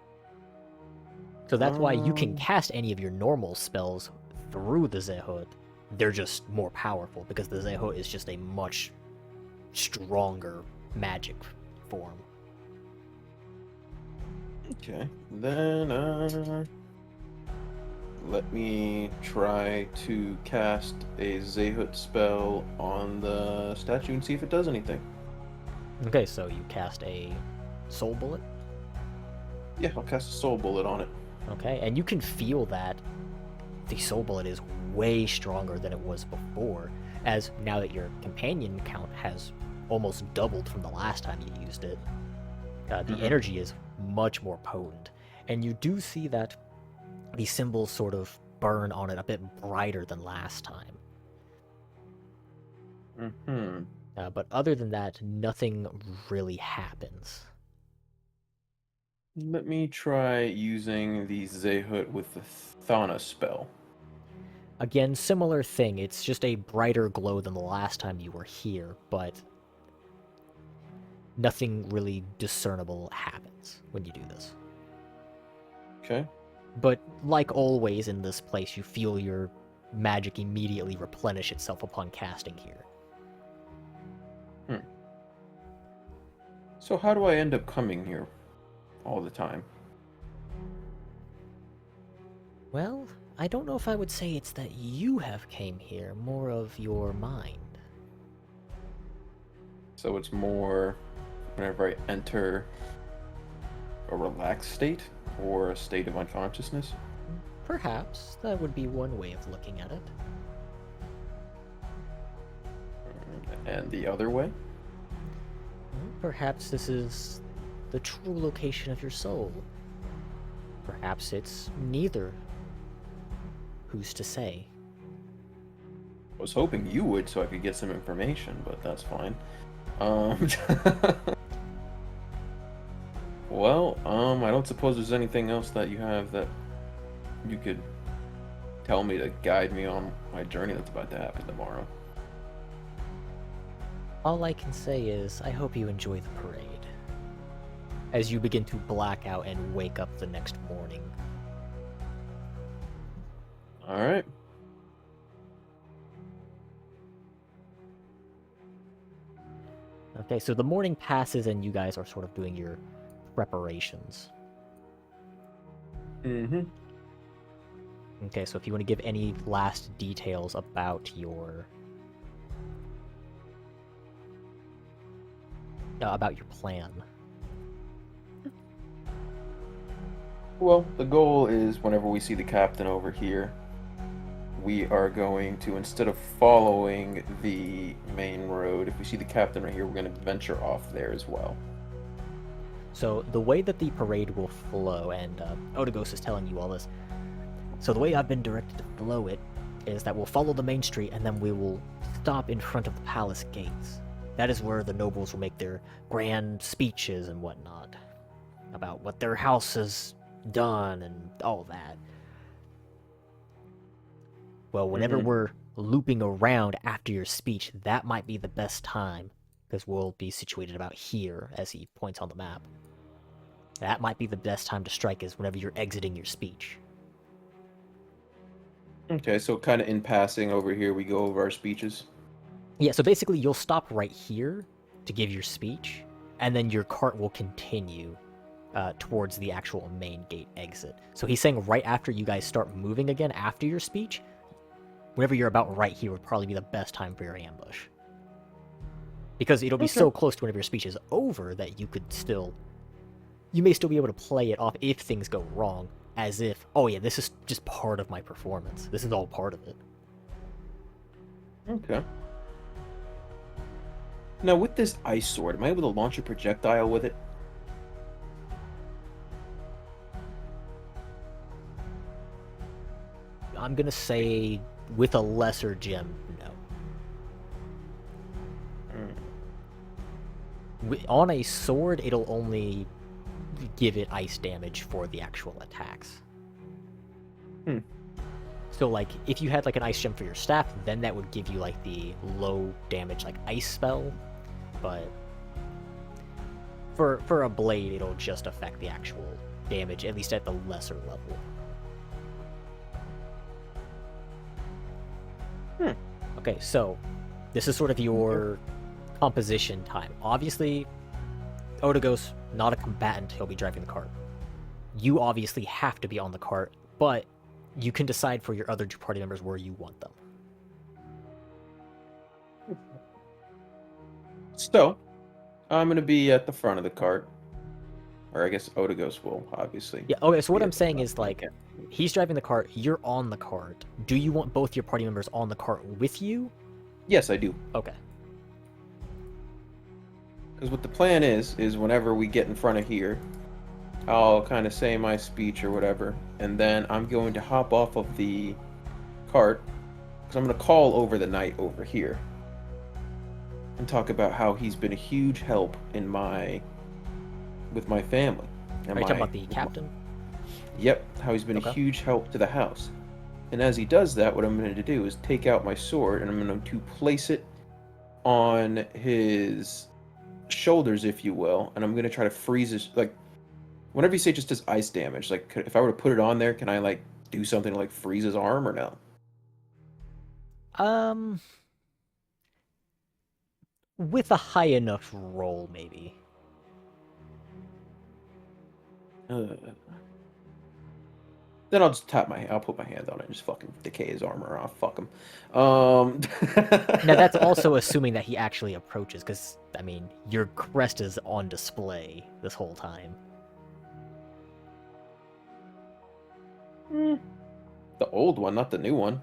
So that's why you can cast any of your normal spells through the Zehut. They're just more powerful, because the Zehut is just a much stronger magic form. Okay. Then, let me try to cast a Zehut spell on the statue and see if it does anything. Okay, so you cast a Soul Bullet? Yeah, I'll cast a Soul Bullet on it. Okay, and you can feel that the Soul Bullet is way stronger than it was before, as now that your companion count has almost doubled from the last time you used it. The energy is much more potent, and you do see that the symbols sort of burn on it a bit brighter than last time. But other than that, nothing really happens. Let me try using the Zehut with the Thana spell. Again, similar thing, it's just a brighter glow than the last time you were here, but nothing really discernible happens when you do this. Okay. But like always in this place, you feel your magic immediately replenish itself upon casting here. So how do I end up coming here all the time? Well, I don't know if I would say it's that you have came here, more of your mind. So it's more whenever I enter a relaxed state or a state of unconsciousness? Perhaps that would be one way of looking at it. And the other way? Perhaps this is the true location of your soul. Perhaps it's neither. Who's to say? I was hoping you would so I could get some information, but that's fine. Well, I don't suppose there's anything else that you have that you could tell me to guide me on my journey that's about to happen tomorrow. All I can say is, I hope you enjoy the parade. As you begin to black out and wake up the next morning. Alright. Okay, so the morning passes and you guys are sort of doing your preparations. Okay, so if you want to give any last details about your plan. Well, the goal is whenever we see the captain over here, we are going to, instead of following the main road, if we see the captain right here, we're going to venture off there as well. So the way that the parade will flow, and Otigos is telling you all this, so the way I've been directed to flow it is that we'll follow the main street and then we will stop in front of the palace gates. That is where the nobles will make their grand speeches and whatnot about what their house has done and all that. Well, whenever we're looping around after your speech, that might be the best time, because we'll be situated about here, as he points on the map. That might be the best time to strike, is whenever you're exiting your speech. Okay, so kind of in passing over here, we go over our speeches. Yeah, so basically you'll stop right here to give your speech, and then your cart will continue towards the actual main gate exit. So he's saying right after you guys start moving again after your speech, whenever you're about right here would probably be the best time for your ambush. Because it'll be Okay. so close to whenever your speech is over that you may still be able to play it off if things go wrong, as if, oh yeah, this is just part of my performance. This is all part of it. Okay. Now, with this ice sword, am I able to launch a projectile with it? I'm gonna say with a lesser gem, no. On a sword, it'll only give it ice damage for the actual attacks. So, like, if you had, like, an ice gem for your staff, then that would give you, like, the low damage, like, ice spell. But for a blade, it'll just affect the actual damage, at least at the lesser level. Okay, so this is sort of your composition time. Obviously, Otigos, not a combatant, he'll be driving the cart. You obviously have to be on the cart, but you can decide for your other two party members where you want them. So, I'm going to be at the front of the cart. Or I guess Otigos will, obviously. Yeah, okay, so what be I'm at the saying front. is, like, he's driving the cart, you're on the cart. Do you want both your party members on the cart with you? Yes, I do. Okay. Because what the plan is whenever we get in front of here, I'll kind of say my speech or whatever, and then I'm going to hop off of the cart, because I'm going to call over the night over here, and talk about how he's been a huge help with my family. Are you talking about the captain? Yep, how he's been a huge help to the house. And as he does that, what I'm going to do is take out my sword, and I'm going to place it on his shoulders, if you will, and I'm going to try to freeze his, like, whenever you say just does ice damage, like, if I were to put it on there, can I, like, do something to, like, freeze his arm or no? With a high enough roll, maybe. Then I'll just I'll put my hand on it and just fucking decay his armor off. Fuck him. Now, that's also assuming that he actually approaches, because, I mean, your crest is on display this whole time. The old one, not the new one.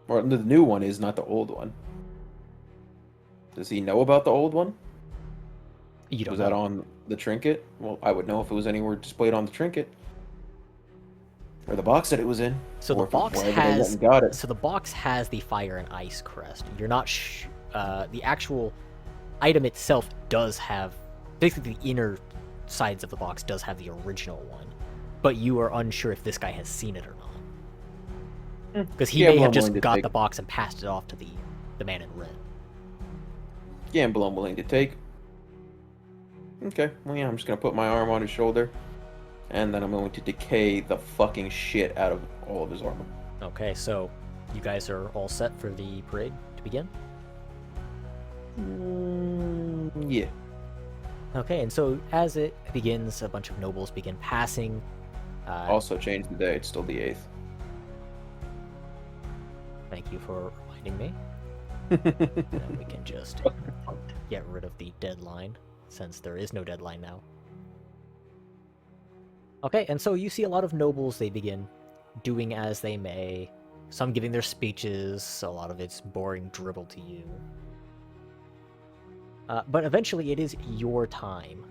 Or the new one is not the old one. Does he know about the old one? You don't Was know. that on the trinket? Well, I would know if it was anywhere displayed on the trinket. Or the box that it was in. So the Or box wherever they went has and got it. so the box has the fire and ice crest. You're not the actual item itself does have basically the inner sides of the box does have the original one, but you are unsure if this guy has seen it or not, because he may have just got the box and passed it off to the man in red. Gamble I'm willing to take. Okay, well yeah, I'm just gonna put my arm on his shoulder, and then I'm going to decay the fucking shit out of all of his armor. Okay, so you guys are all set for the parade to begin? Yeah. Okay, and so as it begins, a bunch of nobles begin passing. Also changed the day, it's still the 8th. Thank you for reminding me. And then we can just get rid of the deadline, since there is no deadline now. Okay, and so you see a lot of nobles, they begin doing as they may, some giving their speeches, a lot of it's boring dribble to you. But eventually it is your time,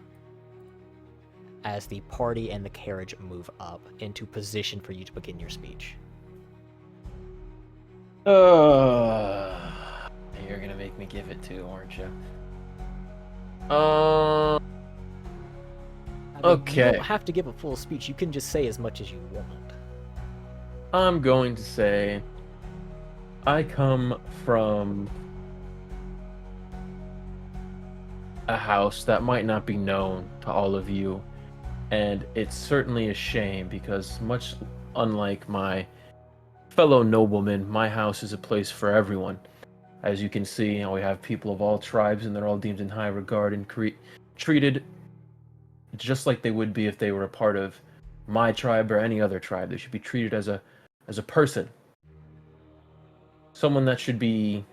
as the party and the carriage move up into position for you to begin your speech. You're gonna make me give it to, aren't you? I mean, Okay. you don't have to give a full speech, you can just say as much as you want. I'm going to say I come from a house that might not be known to all of you, and it's certainly a shame because much unlike my fellow noblemen, my house is a place for everyone. As you can see, we have people of all tribes, and they're all deemed in high regard and treated just like they would be if they were a part of my tribe or any other tribe. They should be treated as a as a person. Someone that should be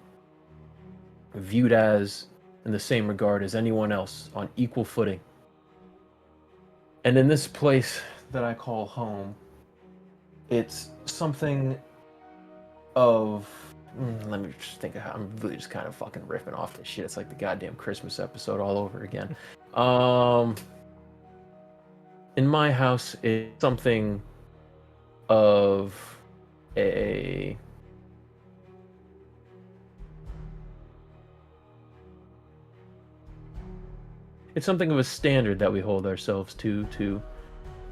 viewed as in the same regard as anyone else on equal footing. And in this place that I call home, it's something of let me just think of how I'm really just kind of fucking riffing off this shit. It's like the goddamn Christmas episode all over again. In my house, it's something of a it's something of a standard that we hold ourselves to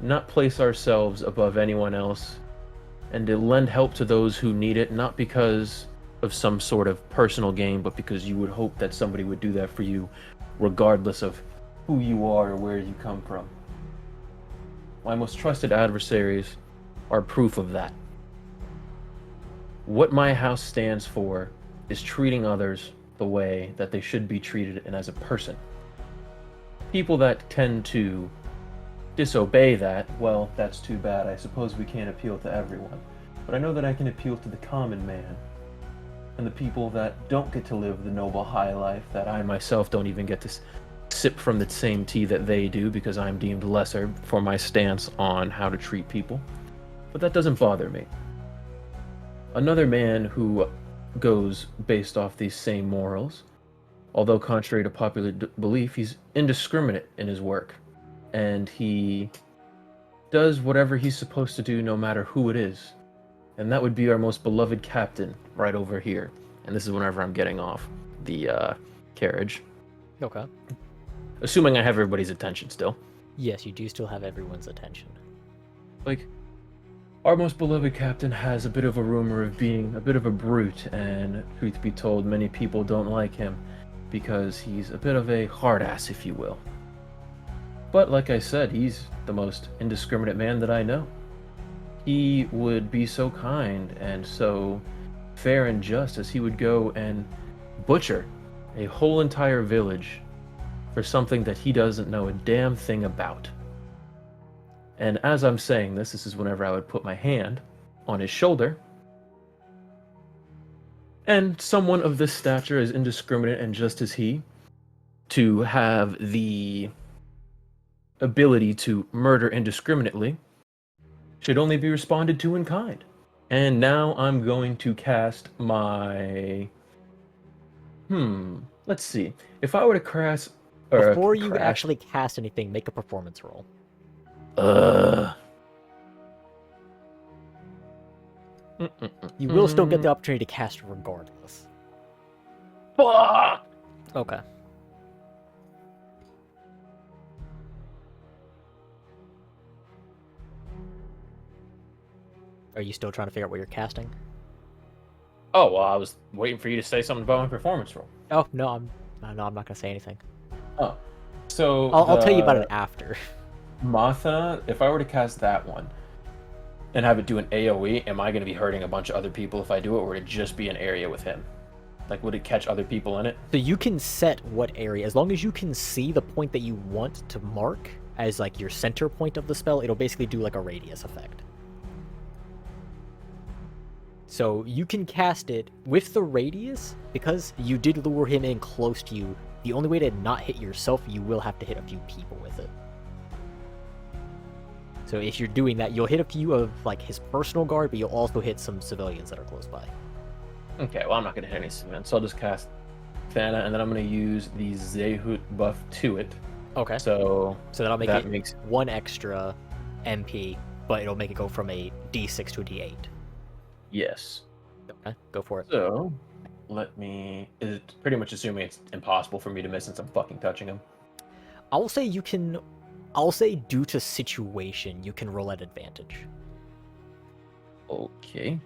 not place ourselves above anyone else, and to lend help to those who need it, not because of some sort of personal gain, but because you would hope that somebody would do that for you, regardless of who you are or where you come from. My most trusted adversaries are proof of that. What my house stands for is treating others the way that they should be treated and as a person. People that tend to disobey that, well, that's too bad. I suppose we can't appeal to everyone. But I know that I can appeal to the common man, and the people that don't get to live the noble high life, that I myself don't even get to sip from the same tea that they do because I'm deemed lesser for my stance on how to treat people. But that doesn't bother me. Another man who goes based off these same morals, although contrary to popular belief, he's indiscriminate in his work. And he does whatever he's supposed to do no matter who it is. And that would be our most beloved captain right over here. And this is whenever I'm getting off the carriage. Okay. Assuming I have everybody's attention still. Yes, you do still have everyone's attention. Like, our most beloved captain has a bit of a rumor of being a bit of a brute, and truth be told, many people don't like him because he's a bit of a hard ass, if you will. But like I said, he's the most indiscriminate man that I know. He would be so kind and so fair and just as he would go and butcher a whole entire village for something that he doesn't know a damn thing about. And as I'm saying this, this is whenever I would put my hand on his shoulder. And someone of this stature, as indiscriminate and just as he, to have the ability to murder indiscriminately, should only be responded to in kind. And now I'm going to cast my... Let's see. If I were to cast... Before you actually cast anything, make a performance roll. You will still get the opportunity to cast regardless. Fuck! Okay. Are you still trying to figure out what you're casting? Oh, well, I was waiting for you to say something about my performance roll. Oh, no, I'm not going to say anything. Oh, so... I'll tell you about it after. Martha, if I were to cast that one and have it do an AoE, am I going to be hurting a bunch of other people if I do it, or would it just be an area with him? Like, would it catch other people in it? So you can set what area, as long as you can see the point that you want to mark as like your center point of the spell, it'll basically do like a radius effect. So you can cast it with the radius, because you did lure him in close to you. The only way to not hit yourself, you will have to hit a few people with it. So if you're doing that, you'll hit a few of like his personal guard, but you'll also hit some civilians that are close by. Okay, well, I'm not going to hit any civilians, so I'll just cast Thana, and then I'm going to use the Zehut buff to it. Okay. So that'll make that it makes... 1 extra MP, but it'll make it go from a D6 to a D8. Yes. Okay, go for it. So, let me... Is it pretty much assuming it's impossible for me to miss since I'm fucking touching him? I'll say you can... I'll say due to situation, you can roll at advantage. Okay.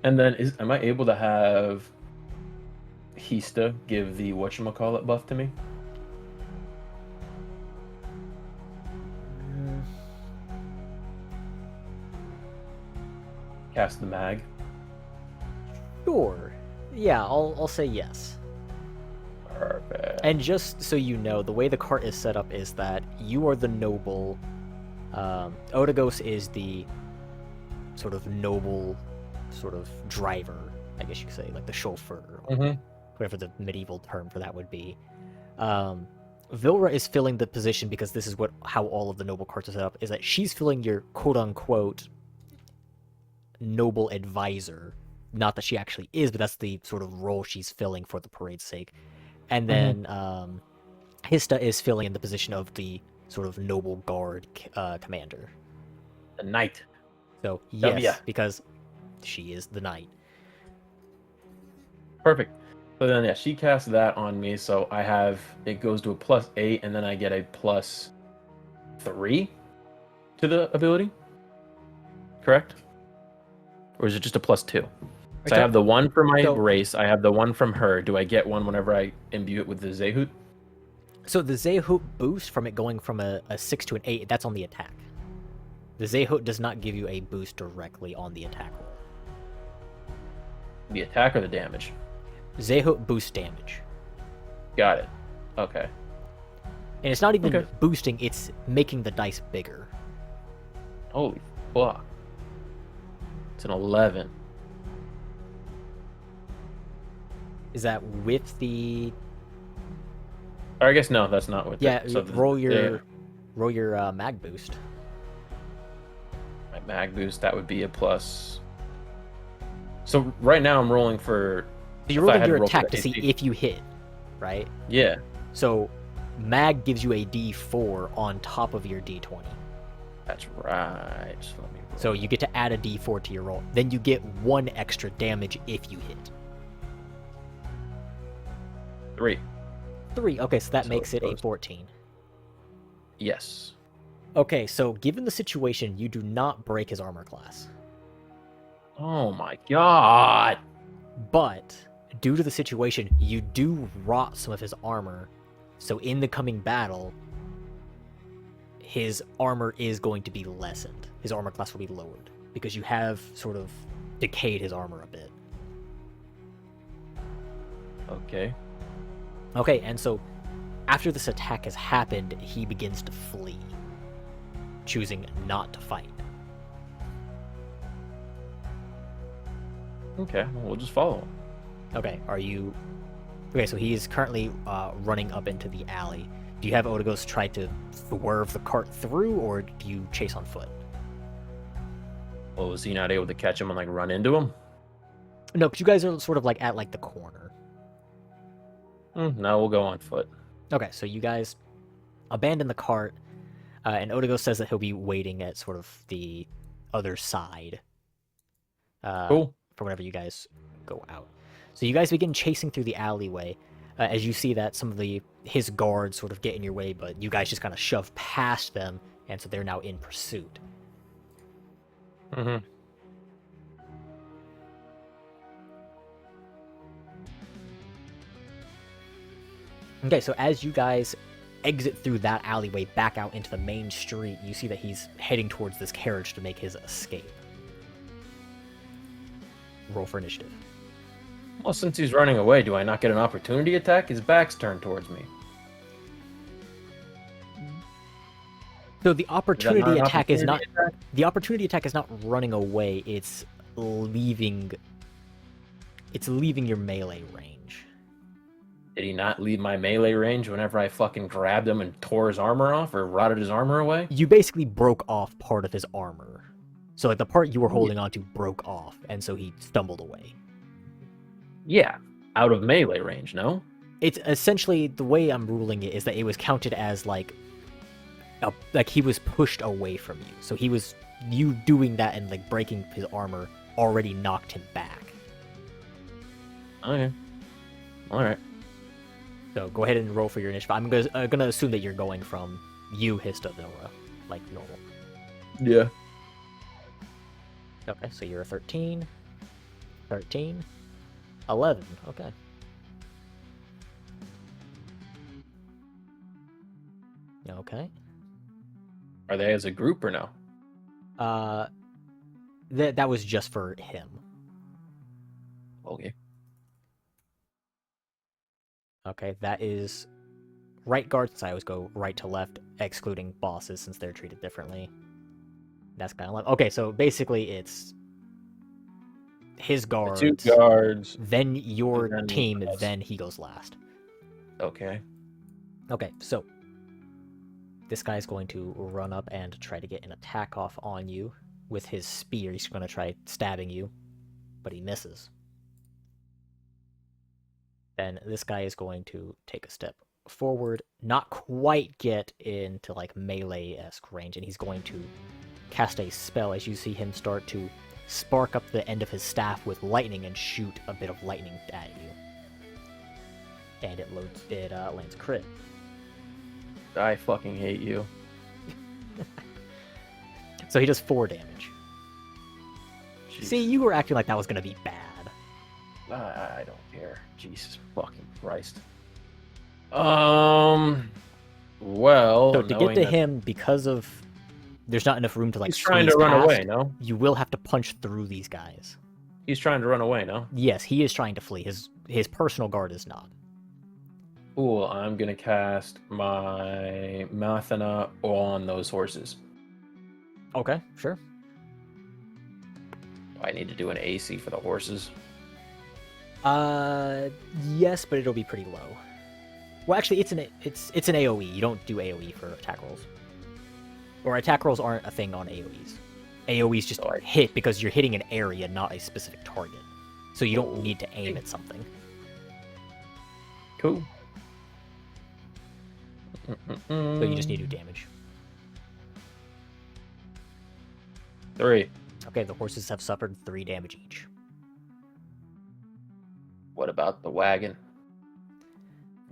And then, am I able to have Hista give the whatchamacallit buff to me? Cast the mag? Sure. Yeah, I'll say yes. Perfect. And just so you know, the way the cart is set up is that you are the noble Odagos is the sort of noble sort of driver, I guess you could say, like the chauffeur, or Mm-hmm. whatever the medieval term for that would be. Vilra is filling the position because this is how all of the noble carts are set up, is that she's filling your quote-unquote noble advisor. Not that she actually is, but that's the sort of role she's filling for the parade's sake. And then Hista is filling in the position of the sort of noble guard commander. The knight. So W. yes, because she is the knight. Perfect. So then, yeah, she casts that on me, so it goes to a +8, and then I get a +3 to the ability. Correct? Or is it just a +2? So I have the one for my race. I have the one from her. Do I get one whenever I imbue it with the Zehut? So the Zehut boost from it going from a 6 to an 8, that's on the attack. The Zehut does not give you a boost directly on the attack roll. The attack or the damage? Zehut boosts damage. Got it. Okay. And it's not even boosting, it's making the dice bigger. Holy fuck. It's an 11. Is that with the... Or I guess no, that's not with yeah, it. So roll your mag boost. My mag boost, that would be a plus. So right now I'm rolling for... So you're rolling your attack to see if you hit, right? Yeah. So mag gives you a d4 on top of your d20. That's right. So let me roll. So you get to add a d4 to your roll. Then you get 1 extra damage if you hit. 3. 3. Okay, so that So makes it a goes- 14. Yes. Okay, so given the situation, you do not break his armor class. Oh my god. But due to the situation, you do rot some of his armor. So in the coming battle, his armor is going to be lessened. His armor class will be lowered because you have sort of decayed his armor a bit. Okay. Okay, and so after this attack has happened, he begins to flee, choosing not to fight. Okay, well, we'll just follow him. Okay, are you... Okay, so he is currently running up into the alley. Do you have Odagos try to swerve the cart through, or do you chase on foot? Well, was he not able to catch him and like run into him? No, because you guys are sort of like at like the corner. No, we'll go on foot. Okay, so you guys abandon the cart, and Odagos says that he'll be waiting at sort of the other side. Cool. For whenever you guys go out. So you guys begin chasing through the alleyway, as you see that some of his guards sort of get in your way, but you guys just kind of shove past them, and so they're now in pursuit. Mm-hmm. Okay, so as you guys exit through that alleyway back out into the main street, you see that he's heading towards this carriage to make his escape. Roll for initiative. Well, since he's running away, do I not get an opportunity attack? His back's turned towards me. So the opportunity attack is not attack? the opportunity attack is not running away, it's leaving your melee range. Did he not leave my melee range whenever I fucking grabbed him and tore his armor off or rotted his armor away? You basically broke off part of his armor. So like the part you were holding onto broke off, and so he stumbled away. Yeah, out of melee range, no? It's essentially, the way I'm ruling it is that it was counted as like he was pushed away from you. So you doing that and like breaking his armor already knocked him back. Okay. Alright. So go ahead and roll for your initiative. I'm gonna assume that you're going from you, Hista, Vilra, like normal. Yeah. Okay, so you're a 13, 11, okay. Okay. Are they as a group or no? That was just for him. Okay. Okay, that is right guards, I always go right to left, excluding bosses since they're treated differently. That's kind of like okay. So basically, it's his The guards, 2 guards. then your and then team, us. then he goes last. Okay. Okay, so this guy's going to run up and try to get an attack off on you with his spear. He's going to try stabbing you, but he misses. Then this guy is going to take a step forward, not quite get into like melee-esque range, and he's going to cast a spell as you see him start to spark up the end of his staff with lightning and shoot a bit of lightning at you. And it lands a crit. I fucking hate you. So he does 4 damage. Jeez. See, you were acting like that was going to be bad. I don't care. Jesus fucking Christ. Well, So to get knowing to that him, because of there's not enough room to like he's trying to squeeze run past, away, no? you will have to punch through these guys. He's trying to run away, no? Yes, he is trying to flee. His personal guard is not. Cool, I'm gonna cast my Mathana on those horses. Okay, sure. Do I need to do an AC for the horses? Yes, but it'll be pretty low. Well, actually, it's an AOE. You don't do AOE for attack rolls, or attack rolls aren't a thing on AOEs. AOEs just hit because you're hitting an area, not a specific target. So you don't need to aim at something. Cool. So you just need to do damage. 3. Okay, the horses have suffered 3 damage each. What about the wagon?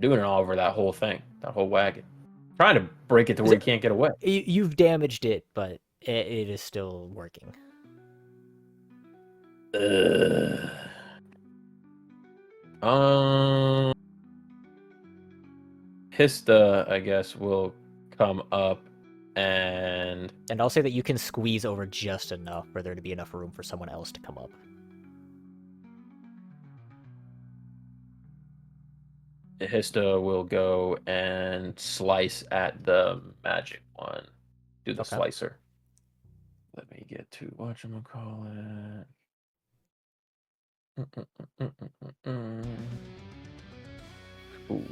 Doing it all over that whole thing, that whole wagon. Trying to break it to where you can't get away. You've damaged it, but it is still working. Hista, I guess, will come up and I'll say that you can squeeze over just enough for there to be enough room for someone else to come up. Hista will go and slice at the magic one. Do the slicer. Let me get to whatchamacallit. Ooh.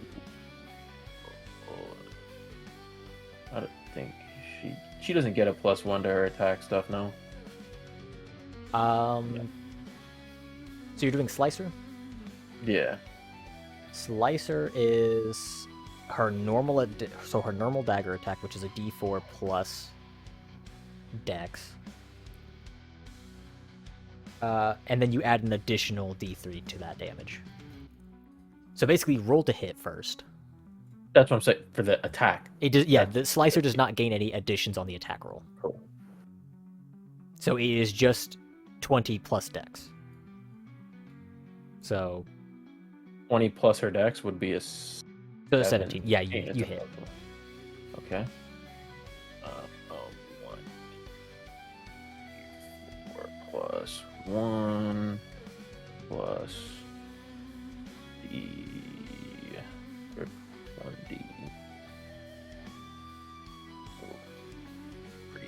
I don't think she doesn't get a +1 to her attack stuff, no? So you're doing Slicer? Yeah. Slicer is her normal her normal dagger attack, which is a D4 plus Dex. And then you add an additional D3 to that damage. So basically, roll to hit first. That's what I'm saying for the attack. It does, yeah. The Slicer does not gain any additions on the attack roll. Cool. So it is just 20 plus Dex. So 20 plus her Dex would be a 17. Yeah, you hit. Okay. 1, 4 plus 1 plus D 1D 3.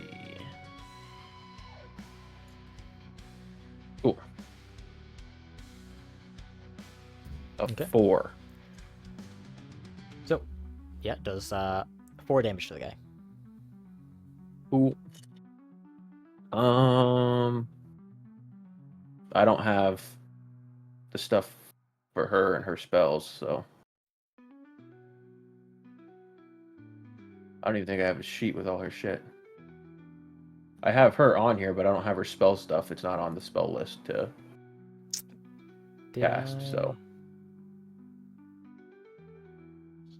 Cool. Okay. 4. So, yeah, it does 4 damage to the guy. Cool. I don't have the stuff for her and her spells, so I don't even think I have a sheet with all her shit. I have her on here, but I don't have her spell stuff. It's not on the spell list to cast, so.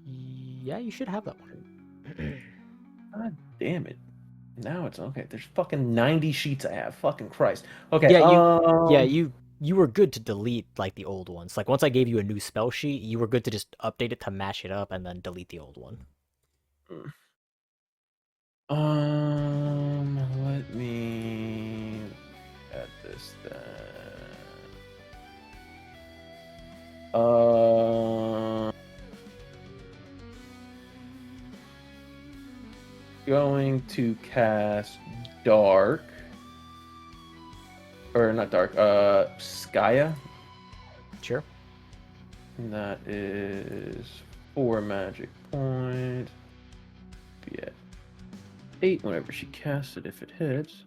Yeah, you should have that one. God damn it. Now it's okay. There's fucking 90 sheets I have. Fucking Christ. Okay. Yeah, you were good to delete like the old ones. Like once I gave you a new spell sheet, you were good to just update it to match it up and then delete the old one. Let me add this then. going to cast Dark. Or not Dark, Skya. Sure. And that is 4 magic points. Be at 8 whenever she casts it if it hits.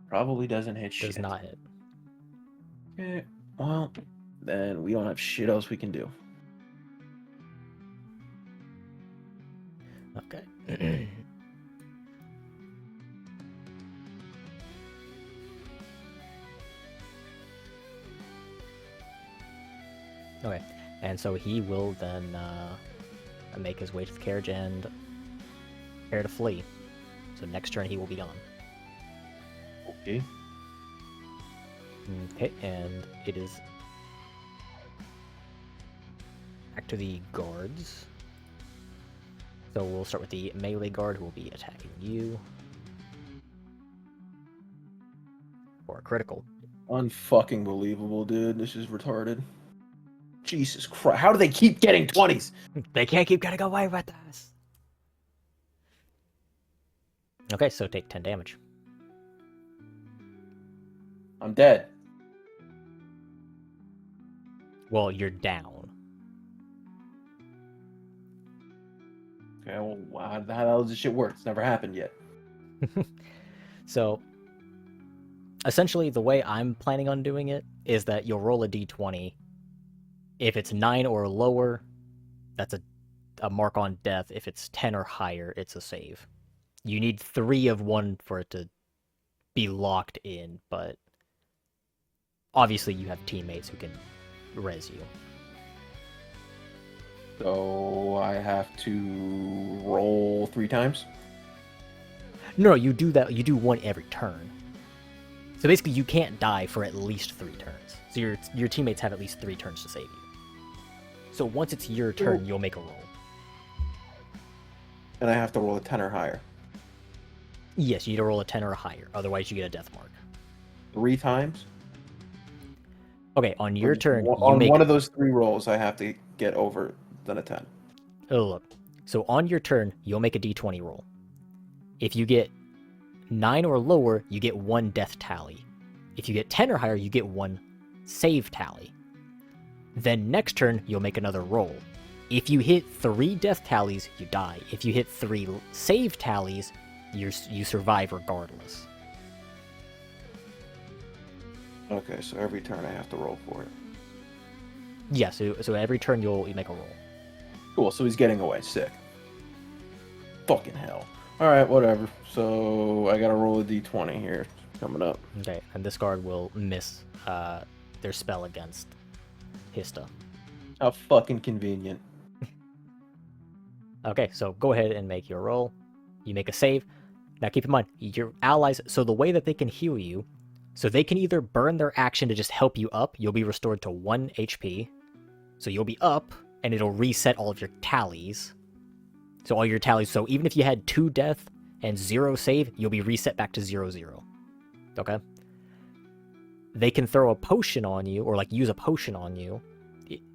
Probably doesn't hit shit. Does not hit. Okay, well, then we don't have shit else we can do. Okay. Okay, and so he will then make his way to the carriage and prepare to flee. So next turn he will be gone. Okay. Okay, and it is back to the guards. So we'll start with the melee guard who will be attacking you. For a critical. Unfucking believable, dude. This is retarded. Jesus Christ. How do they keep getting 20s? They can't keep getting away with this. Okay, so take 10 damage. I'm dead. Well, you're down. Okay, well, how the hell does this shit work? It's never happened yet. So, essentially, the way I'm planning on doing it is that you'll roll a d20. If it's 9 or lower, that's a mark on death. If it's 10 or higher, it's a save. You need 3 of one for it to be locked in, but obviously you have teammates who can res you. So I have to roll 3 times? No, you do that. You do one every turn. So basically, you can't die for at least 3 turns. So your teammates have at least 3 turns to save you. So once it's your turn, you'll make a roll. And I have to roll a 10 or higher. Yes, you need to roll a 10 or higher. Otherwise, you get a death mark. 3 times? Okay, on your turn, On one of those 3 rolls, I have to get over than a 10. Oh, look. So on your turn, you'll make a d20 roll. If you get 9 or lower, you get 1 death tally. If you get 10 or higher, you get 1 save tally. Then next turn, you'll make another roll. If you hit 3 death tallies, you die. If you hit 3 save tallies, you survive regardless. Okay, so every turn I have to roll for it. Yeah, so every turn you make a roll. Cool, so he's getting away. Sick. Fucking hell. Alright, whatever. So I gotta roll a d20 here. Coming up. Okay, and this guard will miss their spell against Hista. How fucking convenient. Okay, so go ahead and make your roll. You make a save. Now keep in mind, your allies, so the way that they can heal you, so they can either burn their action to just help you up, you'll be restored to 1 HP. So you'll be up, and it'll reset all of your tallies. So all your tallies, so even if you had 2 death and 0 save, you'll be reset back to 0/0. Okay? They can throw a potion on you, or like use a potion on you.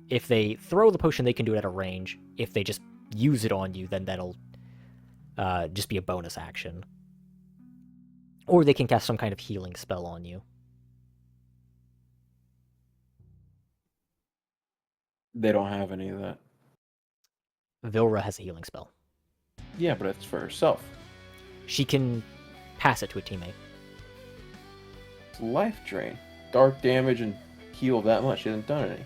If they throw the potion, they can do it at a range. If they just use it on you, then that'll just be a bonus action. Or they can cast some kind of healing spell on you. They don't have any of that. Vilra has a healing spell. Yeah, but it's for herself. She can pass it to a teammate. It's life drain. Dark damage and heal that much. She hasn't done any.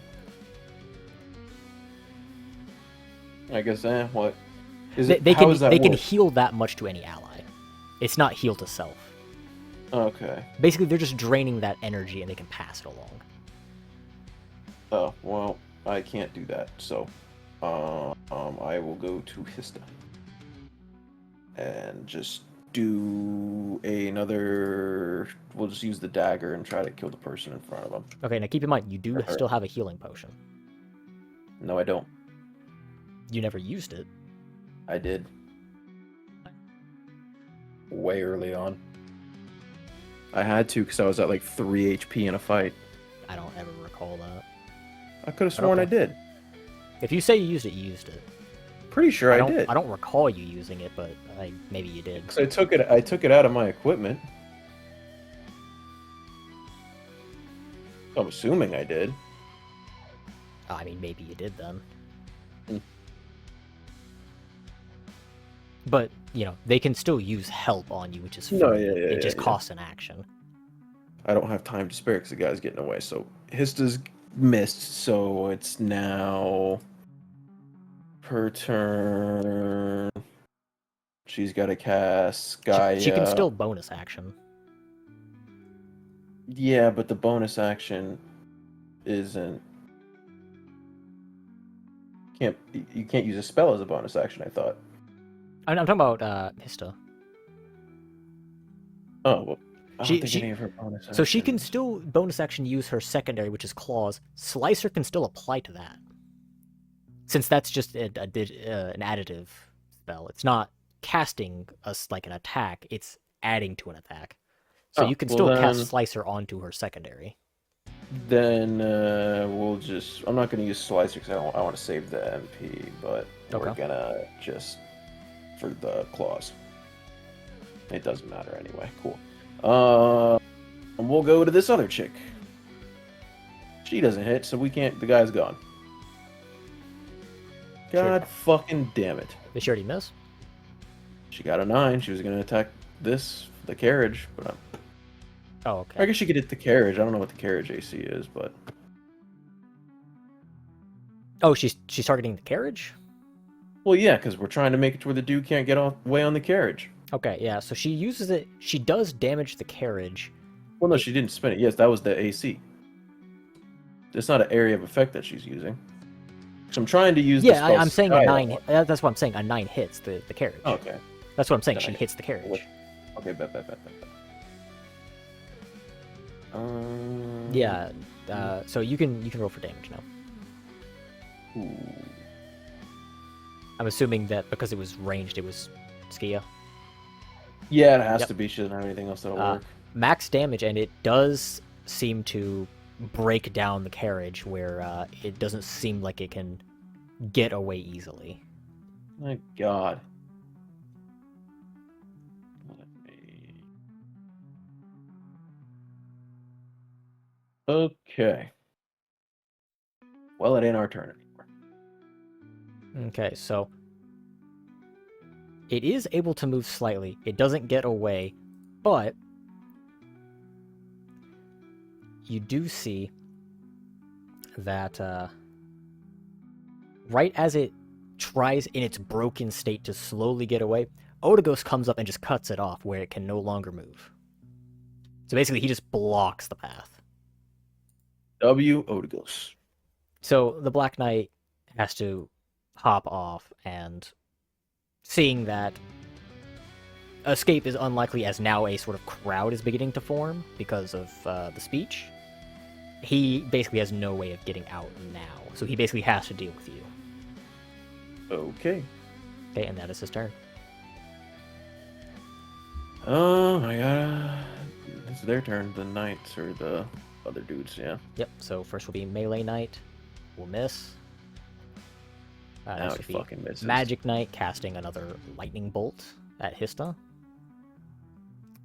I guess, what? They can heal that much to any ally. It's not heal to self. Okay. Basically, they're just draining that energy and they can pass it along. Oh, well, I can't do that, so I will go to Hista. And just do another... We'll just use the dagger and try to kill the person in front of them. Okay, now keep in mind, you do still have a healing potion. No, I don't. You never used it. I did. Way early on. I had to because I was at like 3 HP in a fight. I don't ever recall that. I could have sworn I did. If you say you used it, you used it. pretty sure I don't. did. I don't recall you using it, but maybe you did. Because I took it out of my equipment. I'm assuming I did. I mean, maybe you did then. Hmm. But they can still use help on you, which is free. No, yeah, It just yeah. costs an action. I don't have time to spare because the guy's getting away. So Hista's missed, so it's now her turn. She's got to cast Gaia. She can still bonus action. Yeah, but the bonus action isn't. You can't use a spell as a bonus action, I thought. I'm talking about Hista. Oh, well, I don't She- think she- any of her bonus actions. So she can still bonus action use her secondary, which is claws. Slicer can still apply to that, since that's just an additive spell. It's not casting us like an attack; it's adding to an attack. So Oh, you can well still then- cast Slicer onto her secondary. Then we'll just. I'm not going to use Slicer because I want to save the MP, but we're Okay. gonna just for the claws. It doesn't matter anyway. Cool. And we'll go to this other chick. She doesn't hit, so we can't. The guy's gone. God fucking damn it! Did she already miss? She got a 9. She was going to attack the carriage, but Oh, I okay. guess she could hit the carriage. I don't know what the carriage AC is, but Oh, she's targeting the carriage? well, yeah, because we're trying to make it to where the dude can't get away on the carriage. Okay, yeah, so she uses it. She does damage the carriage. Well, no, she didn't spin it. Yes, that was the AC. It's not an area of effect that she's using. So I'm trying to use the Yeah, spell I'm saying a Skylar. 9. That's what I'm saying. A 9 hits the carriage. Oh, okay. That's what I'm saying. Then She I- hits the carriage. Okay, bet. Yeah. So you can roll for damage now. Ooh. I'm assuming that because it was ranged, it was Skia. Yeah, it has Yep. to be. She doesn't have anything else that'll Uh, work. Max damage, and it does seem to break down the carriage where it doesn't seem like it can get away easily. My God. Let me- Okay. Well, it ain't our turn anymore. Okay, so it is able to move slightly. It doesn't get away, but you do see that right as it tries in its broken state to slowly get away, Otigos comes up and just cuts it off where it can no longer move. So basically, he just blocks the path. W. Otigos. So the Black Knight has to hop off, and seeing that escape is unlikely as now a sort of crowd is beginning to form because of the speech, he basically has no way of getting out now. So he basically has to deal with you. Okay. Okay, and that is his turn. Oh my God. It's their turn. The knights or the other dudes, yeah. Yep, so first will be Melee Knight. Will miss. Now Next he would be fucking misses. Magic Knight casting another Lightning Bolt at Hista.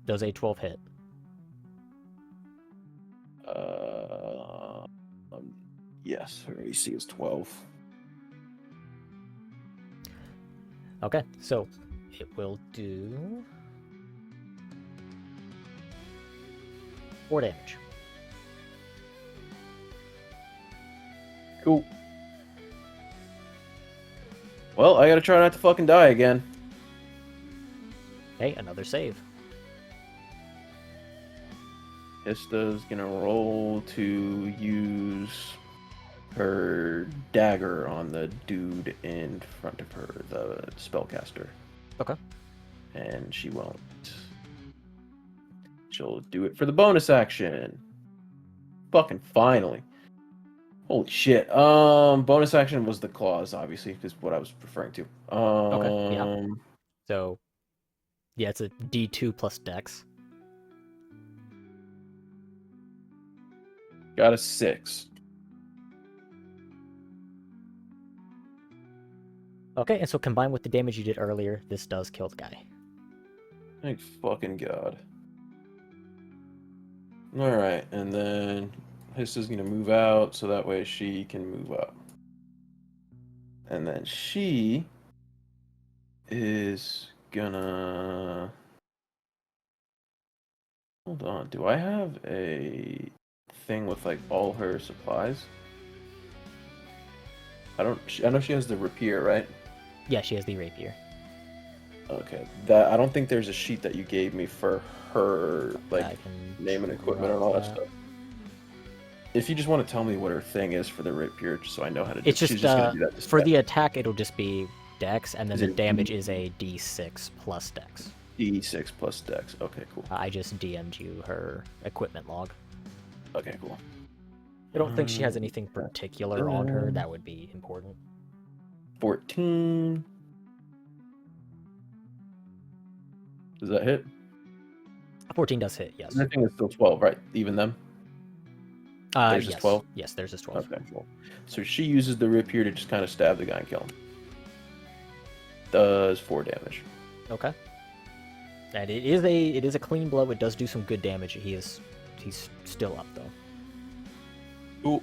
Does a 12 hit. Yes, her AC is 12. Okay, so it will do 4 damage. Cool. Well, I gotta try not to fucking die again. Okay, another save. Hista's gonna roll to use her dagger on the dude in front of her, the spellcaster. Okay. And she won't. She'll do it for the bonus action. Fucking finally. Holy shit. Bonus action was the claws, obviously, is what I was referring to. Okay, yeah. So, yeah, it's a D2 plus Dex. Got a 6. Okay, and so combined with the damage you did earlier, this does kill the guy. Thank fucking God. Alright, and then Hista's gonna move out so that way she can move up. And then she is gonna... Hold on, do I have a thing with like all her supplies? I know she has the rapier, right? Yeah, she has the rapier. Okay. That I don't think there's a sheet that you gave me for her like I can name and equipment and all that stuff. If you just want to tell me what her thing is for the rapier, just so I know how to do it. It's just, She's just gonna do that for the attack, it'll just be Dex, and then Is the it damage is a D6 plus Dex. D6 plus Dex. Okay, cool. I just DM'd you her equipment log. Okay, cool. I don't think she has anything particular on her that would be important. 14. Does that hit? 14 does hit, yes. I think it's still 12, right? Even them? There's yes. just 12? Yes, there's just 12. Okay, cool. So she uses the rapier to just kind of stab the guy and kill him. Does 4 damage. Okay. And it is a clean blow. It does do some good damage. He's still up though. Ooh.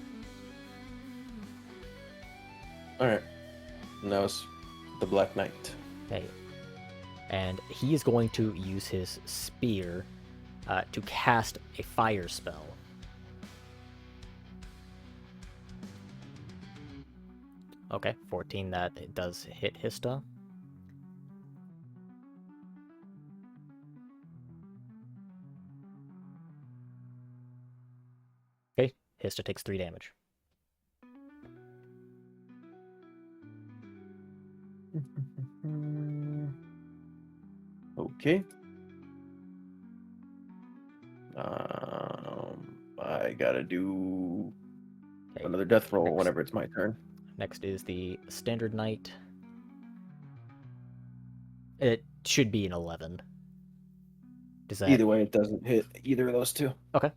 Alright. Now it's the Black Knight. Okay. And he is going to use his spear to cast a fire spell. Okay, 14, that it does hit Hista. Okay, Hista takes 3 damage. Okay. I gotta do another death roll whenever it's my turn. Next is the Standard Knight. It should be an 11. Does that... Either way, it doesn't hit either of those two. Okay.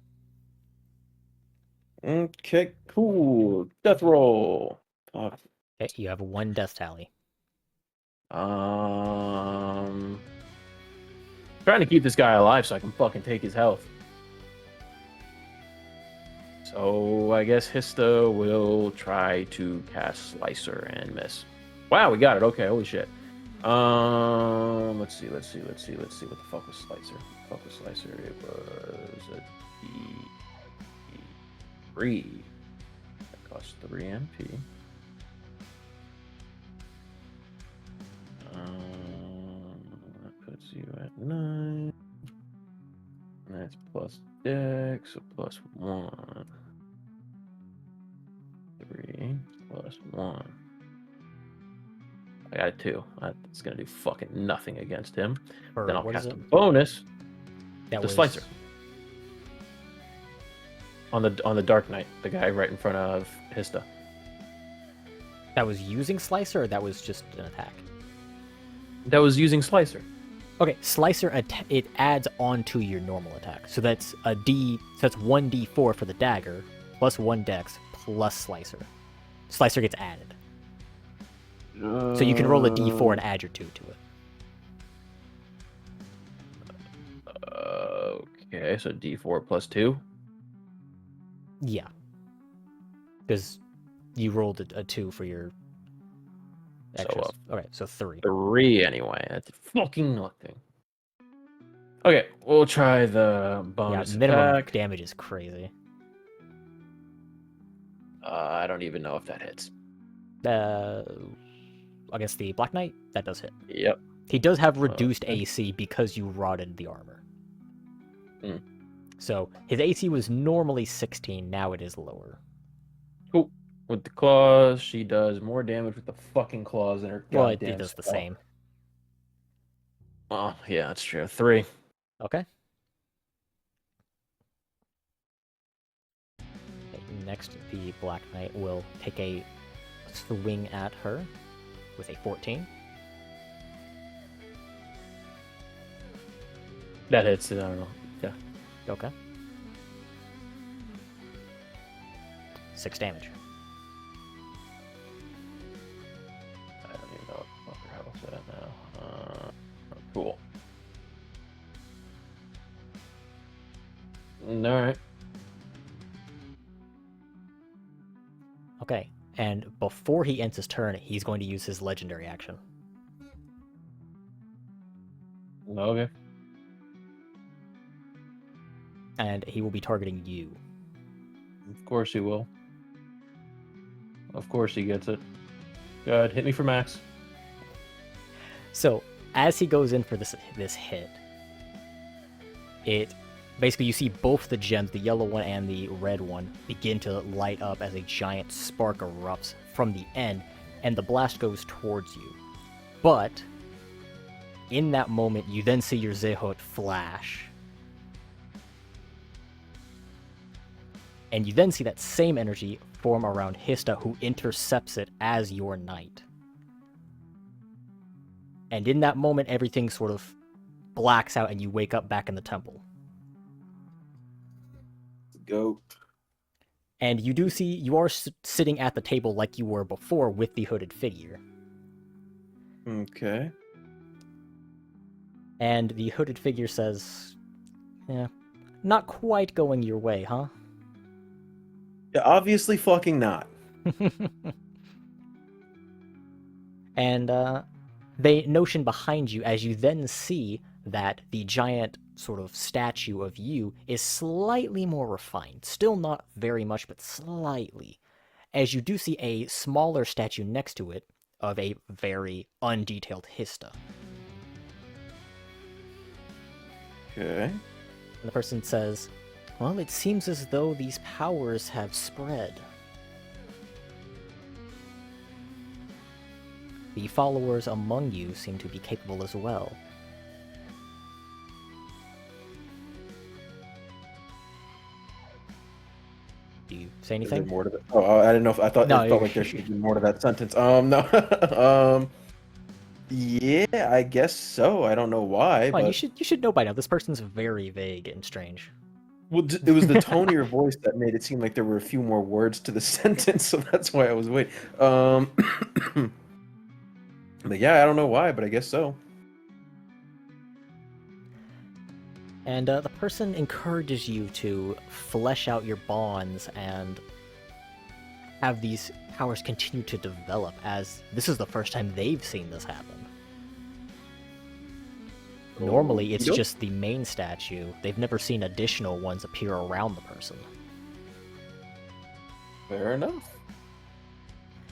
Okay, cool. Death roll. Fuck. Okay, you have 1 death tally. Trying to keep this guy alive so I can fucking take his health. So I guess Hista will try to cast Slicer and miss. Wow, we got it. Okay, holy shit. Let's see. What the fuck was Slicer? It was a D3. That costs 3 MP. That puts you at 9. That's plus Dex, so plus 1. 3 plus 1. I got a 2. That's gonna do fucking nothing against him. Then I'll cast a bonus. That the was... Slicer. On the Dark Knight, the guy right in front of Hista. That was using Slicer, or that was just an attack? That was using Slicer. Okay, Slicer, it adds on to your normal attack. So that's so that's 1d4 for the dagger, plus 1 dex, plus Slicer. Slicer gets added. So you can roll a d4 and add your 2 to it. Okay, so d4 plus 2? Yeah. Because you rolled a 2 for your extras. Okay, so 3. 3 anyway. That's fucking nothing. Okay, we'll try the bonus minimum attack. damage is crazy. I don't even know if that hits. Against the Black Knight, that does hit. Yep. He does have reduced AC because you rotted the armor. So his AC was normally 16, now it is lower. Cool. With the claws, she does more damage with the fucking claws than her goddamn Well, it does the same. Oh, yeah, that's true. 3. Okay. Next, the Black Knight will take a swing at her with a 14. That hits. I don't know. Yeah. Okay. 6 damage. I don't even know what Alright. Okay, and before he ends his turn, he's going to use his legendary action. Okay. And he will be targeting you. Of course he will. Of course he gets it. Go ahead, hit me for max. So, as he goes in for this hit, it basically, you see both the gems, the yellow one and the red one, begin to light up as a giant spark erupts from the end, and the blast goes towards you. But in that moment, you then see your Zehut flash. And you then see that same energy form around Hista, who intercepts it as your knight. And in that moment, everything sort of blacks out and you wake up back in the temple. Go. And you do see, you are sitting at the table like you were before with the hooded figure. Okay. And the hooded figure says, yeah, not quite going your way, huh? Yeah, obviously fucking not. And they notion behind you as you then see that the giant sort of statue of you is slightly more refined. Still not very much, but slightly. As you do see a smaller statue next to it of a very undetailed Hista. Okay. And the person says, well, it seems as though these powers have spread. The followers among you seem to be capable as well. Do you say Is there anything? more to that? Oh, I didn't know if I thought No, it felt like there should be more to that sentence. No. Yeah, I guess so. I don't know why, Fine, but you should know by now. This person's very vague and strange. well, it was the tone of your voice that made it seem like there were a few more words to the sentence, so that's why I was waiting. But yeah, I don't know why, but I guess so. And the person encourages you to flesh out your bonds and have these powers continue to develop, as this is the first time they've seen this happen. Normally, it's Okey-doke. just the main statue. They've never seen additional ones appear around the person. Fair enough.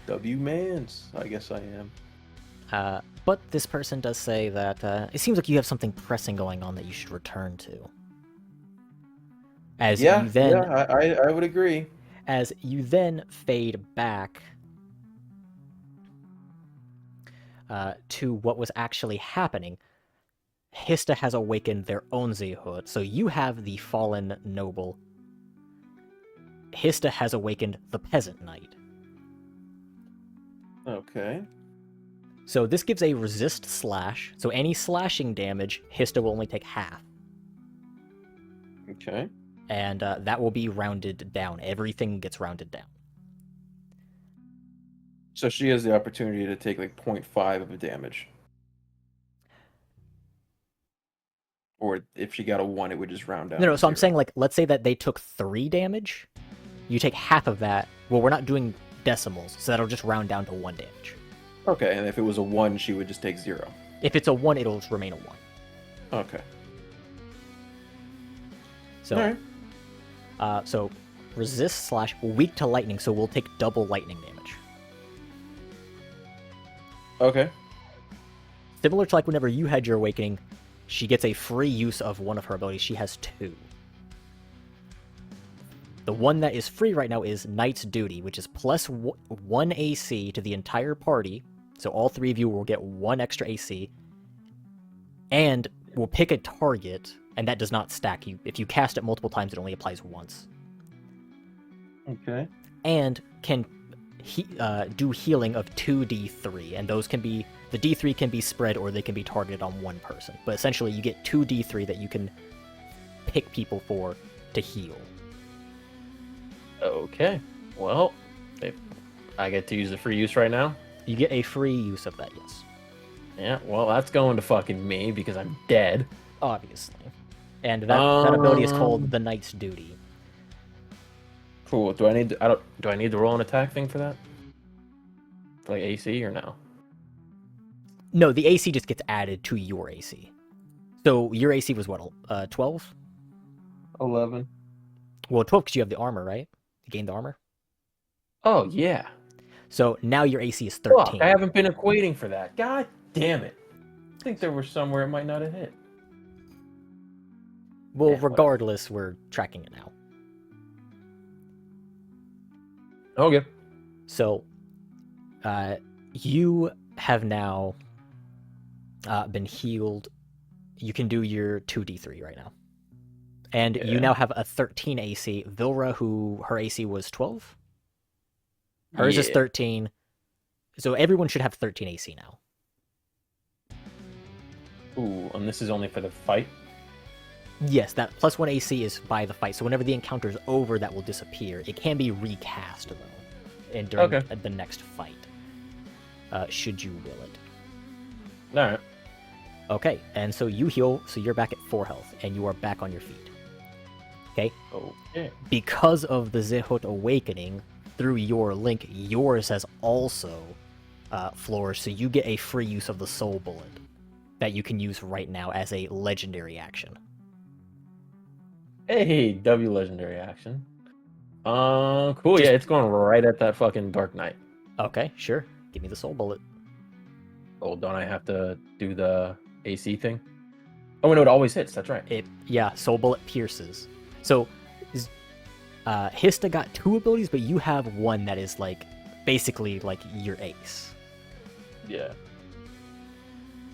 W-mans, I guess I am. But this person does say that it seems like you have something pressing going on that you should return to. As Yeah, you then, I would agree. as you then fade back to what was actually happening, Hista has awakened their own Zehut. So you have the fallen noble. Hista has awakened the peasant knight. Okay. So this gives a resist slash. So any slashing damage, Hista will only take half. Okay. And that will be rounded down. Everything gets rounded down. So she has the opportunity to take like 0.5 of a damage. Or if she got a 1, it would just round down. No, to so I'm 0. saying, like, let's say that they took 3 damage. You take half of that. Well, we're not doing decimals, so that'll just round down to 1 damage. Okay, and if it was a 1, she would just take 0. If it's a 1, it'll just remain a 1. Okay. So, Alright. so resist slash weak to lightning, so we'll take double lightning damage. Okay. Similar to like whenever you had your awakening, she gets a free use of one of her abilities. She has 2. The one that is free right now is Knight's Duty, which is plus 1 AC to the entire party. So all 3 of you will get 1 extra AC. And we'll pick a target, and that does not stack. If you cast it multiple times, it only applies once. Okay. And can do healing of 2d3, and those can be, the d3 can be spread or they can be targeted on one person. But essentially, you get 2d3 that you can pick people for to heal. Okay. Well, I get to use the free use right now. You get a free use of that, yes. Yeah, well, that's going to fucking me because I'm dead. Obviously. And that ability is called the Knight's Duty. Cool. Do I need to roll an attack thing for that? For like AC or no? No, the AC just gets added to your AC. So your AC was what, 12? 11. Well, 12 because you have the armor, right? You gained the armor. Oh yeah. So now your AC is 13. Fuck, I haven't been equating for that. God damn it. I think there was somewhere it might not have hit. Well, Yeah, regardless, we're tracking it now. Okay. So, you have now been healed. You can do your 2d3 right now. And you now have a 13 AC. Vilra, who her AC was 12? Hers is 13. So everyone should have 13 AC now. Ooh, and this is only for the fight? Yes, that plus 1 AC is by the fight. So whenever the encounter is over, that will disappear. It can be recast, though, and during the next fight, should you will it. Alright. Okay, and so you heal, so you're back at 4 health, and you are back on your feet. Okay? Okay. Because of the Zehut Awakening, through your link, yours has also flourished, so you get a free use of the Soul Bullet that you can use right now as a legendary action. Hey, W legendary action. Cool. Yeah, it's going right at that fucking Dark Knight. Okay, sure. Give me the Soul Bullet. Oh, don't I have to do the AC thing? Oh, no, it always hits. That's right. Yeah, Soul Bullet pierces. So, Hista got 2 abilities, but you have one that is like basically like your ace. Yeah.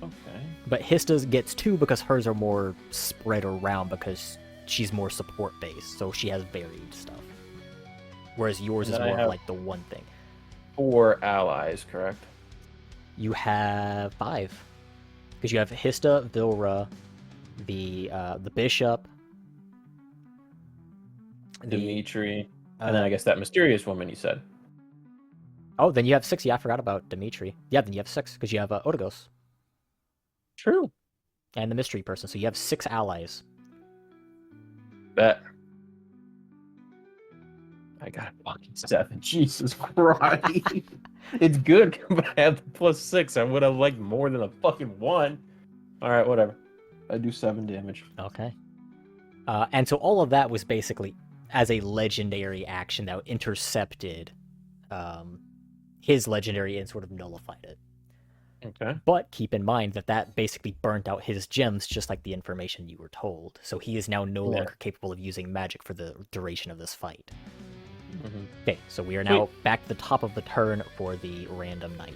Okay. But Hista's gets 2 because hers are more spread around because she's more support based, so she has varied stuff. Whereas yours is more of like the one thing. 4 allies, correct? You have 5 because you have Hista, Vilra, the bishop, Dimitri, and then I guess that mysterious woman you said. Oh, then you have 6. Yeah, I forgot about Dimitri. Yeah, then you have 6 because you have Otigos. True. And the mystery person, so you have 6 allies. Bet. I got fucking 7. Jesus Christ. It's good, but I have the +6. I would have liked more than a fucking 1. Alright, whatever. I do 7 damage. Okay. And so all of that was basically as a legendary action that intercepted his legendary and sort of nullified it. Okay. But keep in mind that that basically burnt out his gems, just like the information you were told. So he is now no longer capable of using magic for the duration of this fight. Mm-hmm. Okay, so we are now back to the top of the turn for the random knight.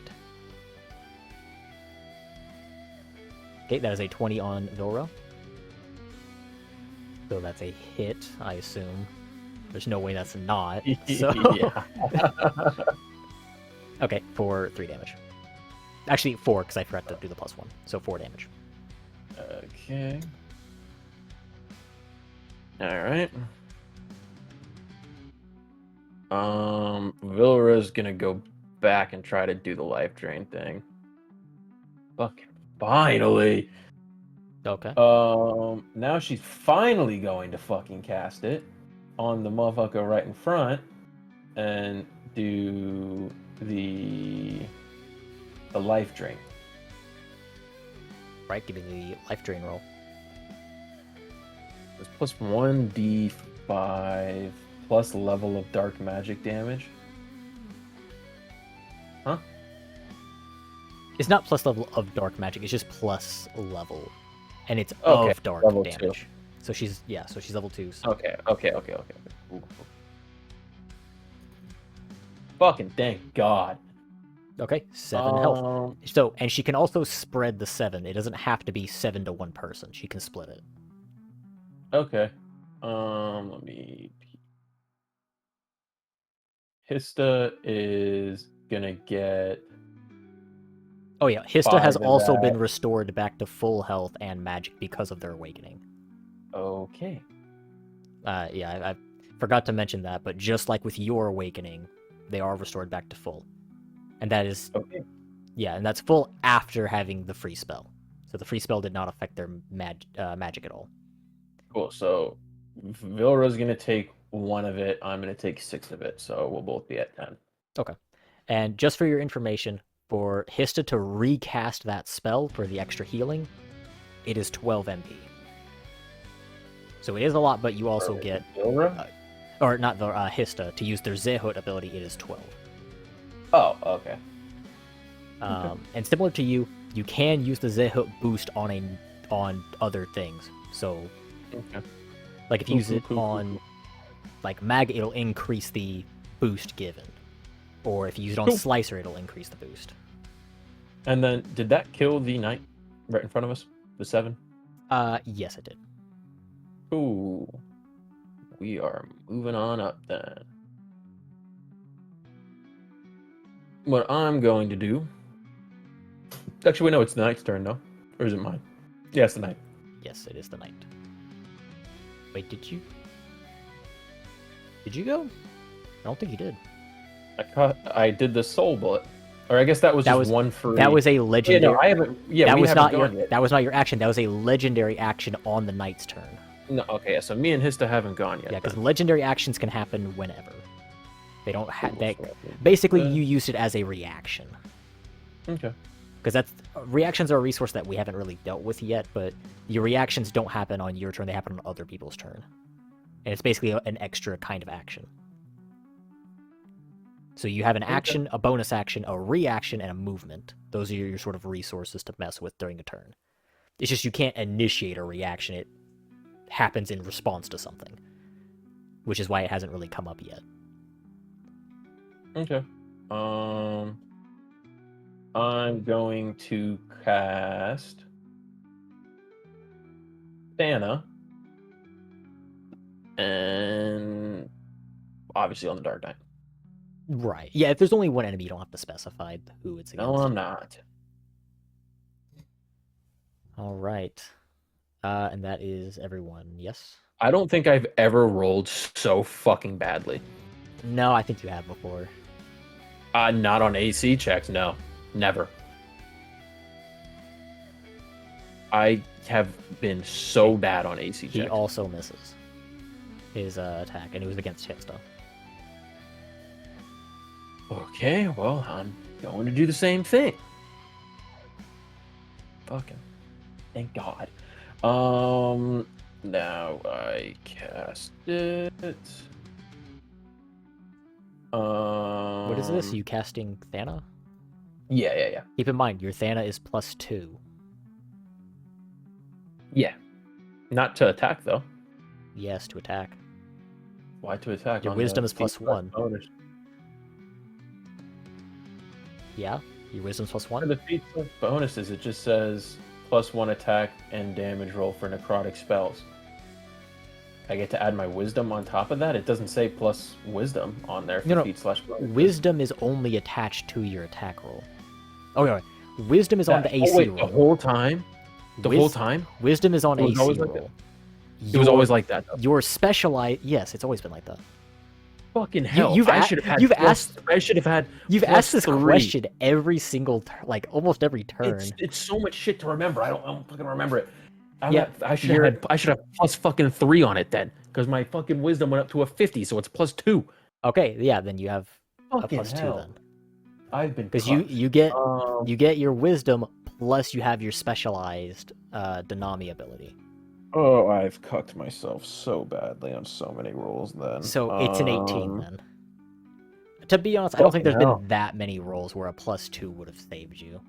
Okay, that is a 20 on Vilra. So that's a hit, I assume. There's no way that's not. So... Okay, for 3 damage. Actually, 4, because I forgot to do the +1. So 4 damage. Okay. Alright. Vilra's gonna go back and try to do the life drain thing. Fucking finally! Okay. Now she's finally going to fucking cast it on the motherfucker right in front and do the life drain. Right, give me the life drain roll. It's plus 1d5 plus level of dark magic damage. Huh? It's not plus level of dark magic, it's just plus level. And it's Okay, of dark level damage. 2. So she's level 2. So. Okay. Ooh. Fucking thank God. Okay, 7 health. So, and she can also spread the 7. It doesn't have to be 7 to 1 person. She can split it. Okay. Let me... Hista is gonna get... Oh yeah, Hista has 5 of also that. been restored back to full health and magic because of their awakening. Okay. Yeah, I forgot to mention that, but just like with your awakening, they are restored back to full. And that is... Okay. Yeah, and that's full after having the free spell. So the free spell did not affect their magic at all. Cool. So Vilra's gonna take 1 of it. I'm gonna take 6 of it. So we'll both be at 10. Okay. And just for your information, for Hista to recast that spell for the extra healing, it is 12 MP. So it is a lot, but you also get... Vilra? or not the Hista. To use their Zehut ability, it is 12. Oh, okay. And similar to you, you can use the Zehut boost on other things. So, Okay. like if you use it on like Mag, it'll increase the boost given. Or if you use it on Slicer, it'll increase the boost. And then, did that kill the knight right in front of us? The 7? Yes, it did. Ooh. We are moving on up then. What I'm going to do... Actually, no, it's the knight's turn, no? Or is it mine? Yeah, it's the knight. Yes, it is the knight. Wait, did you? Did you go? I don't think you did. I did the soul bullet. Or I guess that was just one free. That was a legendary... Yeah, no, I haven't... Yeah, that we was haven't not gone your. yet. That was not your action. That was a legendary action on the knight's turn. No, okay, yeah, so me and Hista haven't gone yet. Yeah, because legendary actions can happen whenever. They don't have... Basically, you used it as a reaction. Okay. Because reactions are a resource that we haven't really dealt with yet, but your reactions don't happen on your turn, they happen on other people's turn. And it's basically an extra kind of action. So you have an action, a bonus action, a reaction, and a movement. Those are your sort of resources to mess with during a turn. It's just you can't initiate a reaction, it happens in response to something. Which is why it hasn't really come up yet. Okay. I'm going to cast Thana, and obviously on the Dark Knight. Right. Yeah, if there's only one enemy, you don't have to specify who it's against. No, I'm not. All right. And that is everyone, yes? I don't think I've ever rolled so fucking badly. No, I think you have before. Not on AC checks, no. Never. I have been so bad on AC checks. He also misses his attack, and it was against Hista. Okay, well, I'm going to do the same thing. Fucking. Thank God. Now I cast it. What is this? You casting Thana? Yeah. Keep in mind, your Thana is +2. Yeah. Not to attack, though. Yes, to attack. Why to attack? Your wisdom is +1. Bonus. Yeah? Your wisdom's For +1? the feats of bonuses, it just says +1 attack and damage roll for necrotic spells. I get to add my wisdom on top of that? It doesn't say plus wisdom on there for No. feat/bonus. Wisdom is only attached to your attack roll. Oh, no, wisdom is on the AC roll. The whole time? The whole time? Wisdom is on It was AC always like roll. It was always like that, though. Your specialized... Yes, it's always been like that. Fucking hell. I should have had You've asked this question every single like almost every turn. It's so much shit to remember. I don't fucking remember it. I should have +3 on it then, because my fucking wisdom went up to a 50, so it's +2. Okay, yeah, then you have Fucking a +2 hell. then. I've been Because you get your wisdom plus you have your specialized Denami ability. Oh, I've cucked myself so badly on so many rolls then. So it's an 18 then. To be honest, I don't think there's been that many rolls where a +2 would have saved you.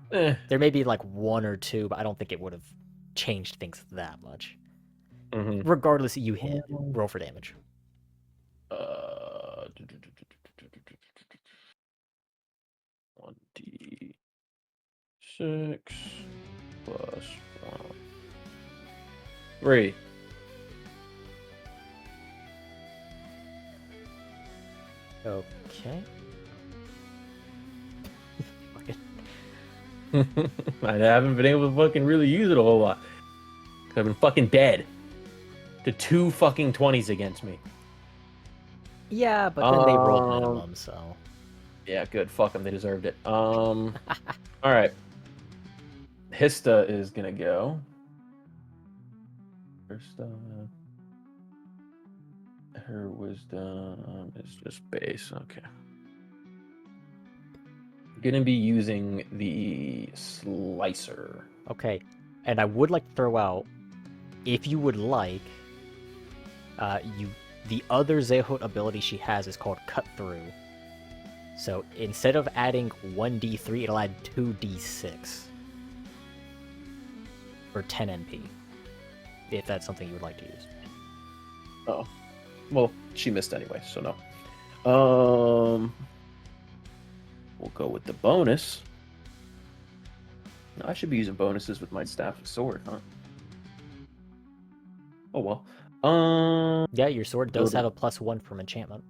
There may be like 1 or 2, but I don't think it would have changed things that much. Mm-hmm. Regardless, you hit. Roll for damage. 1d6 plus 1. 3. Okay. I haven't been able to fucking really use it a whole lot. 'Cause I've been fucking dead to 2 fucking 20s against me. Yeah, but then they rolled minimum, so... Yeah, good. Fuck them. They deserved it. Alright. Hista is gonna go. Her wisdom is just base. Okay. Gonna be using the slicer. Okay, and I would like to throw out, if you would like, the other Zehut ability she has is called Cut Through. So instead of adding 1d3, it'll add 2d6 for 10 NP, if that's something you would like to use. Oh, well, she missed anyway, so no. We'll go with the bonus. I should be using bonuses with my staff and sword, huh? Oh well. Yeah, your sword does have a +1 from enchantment.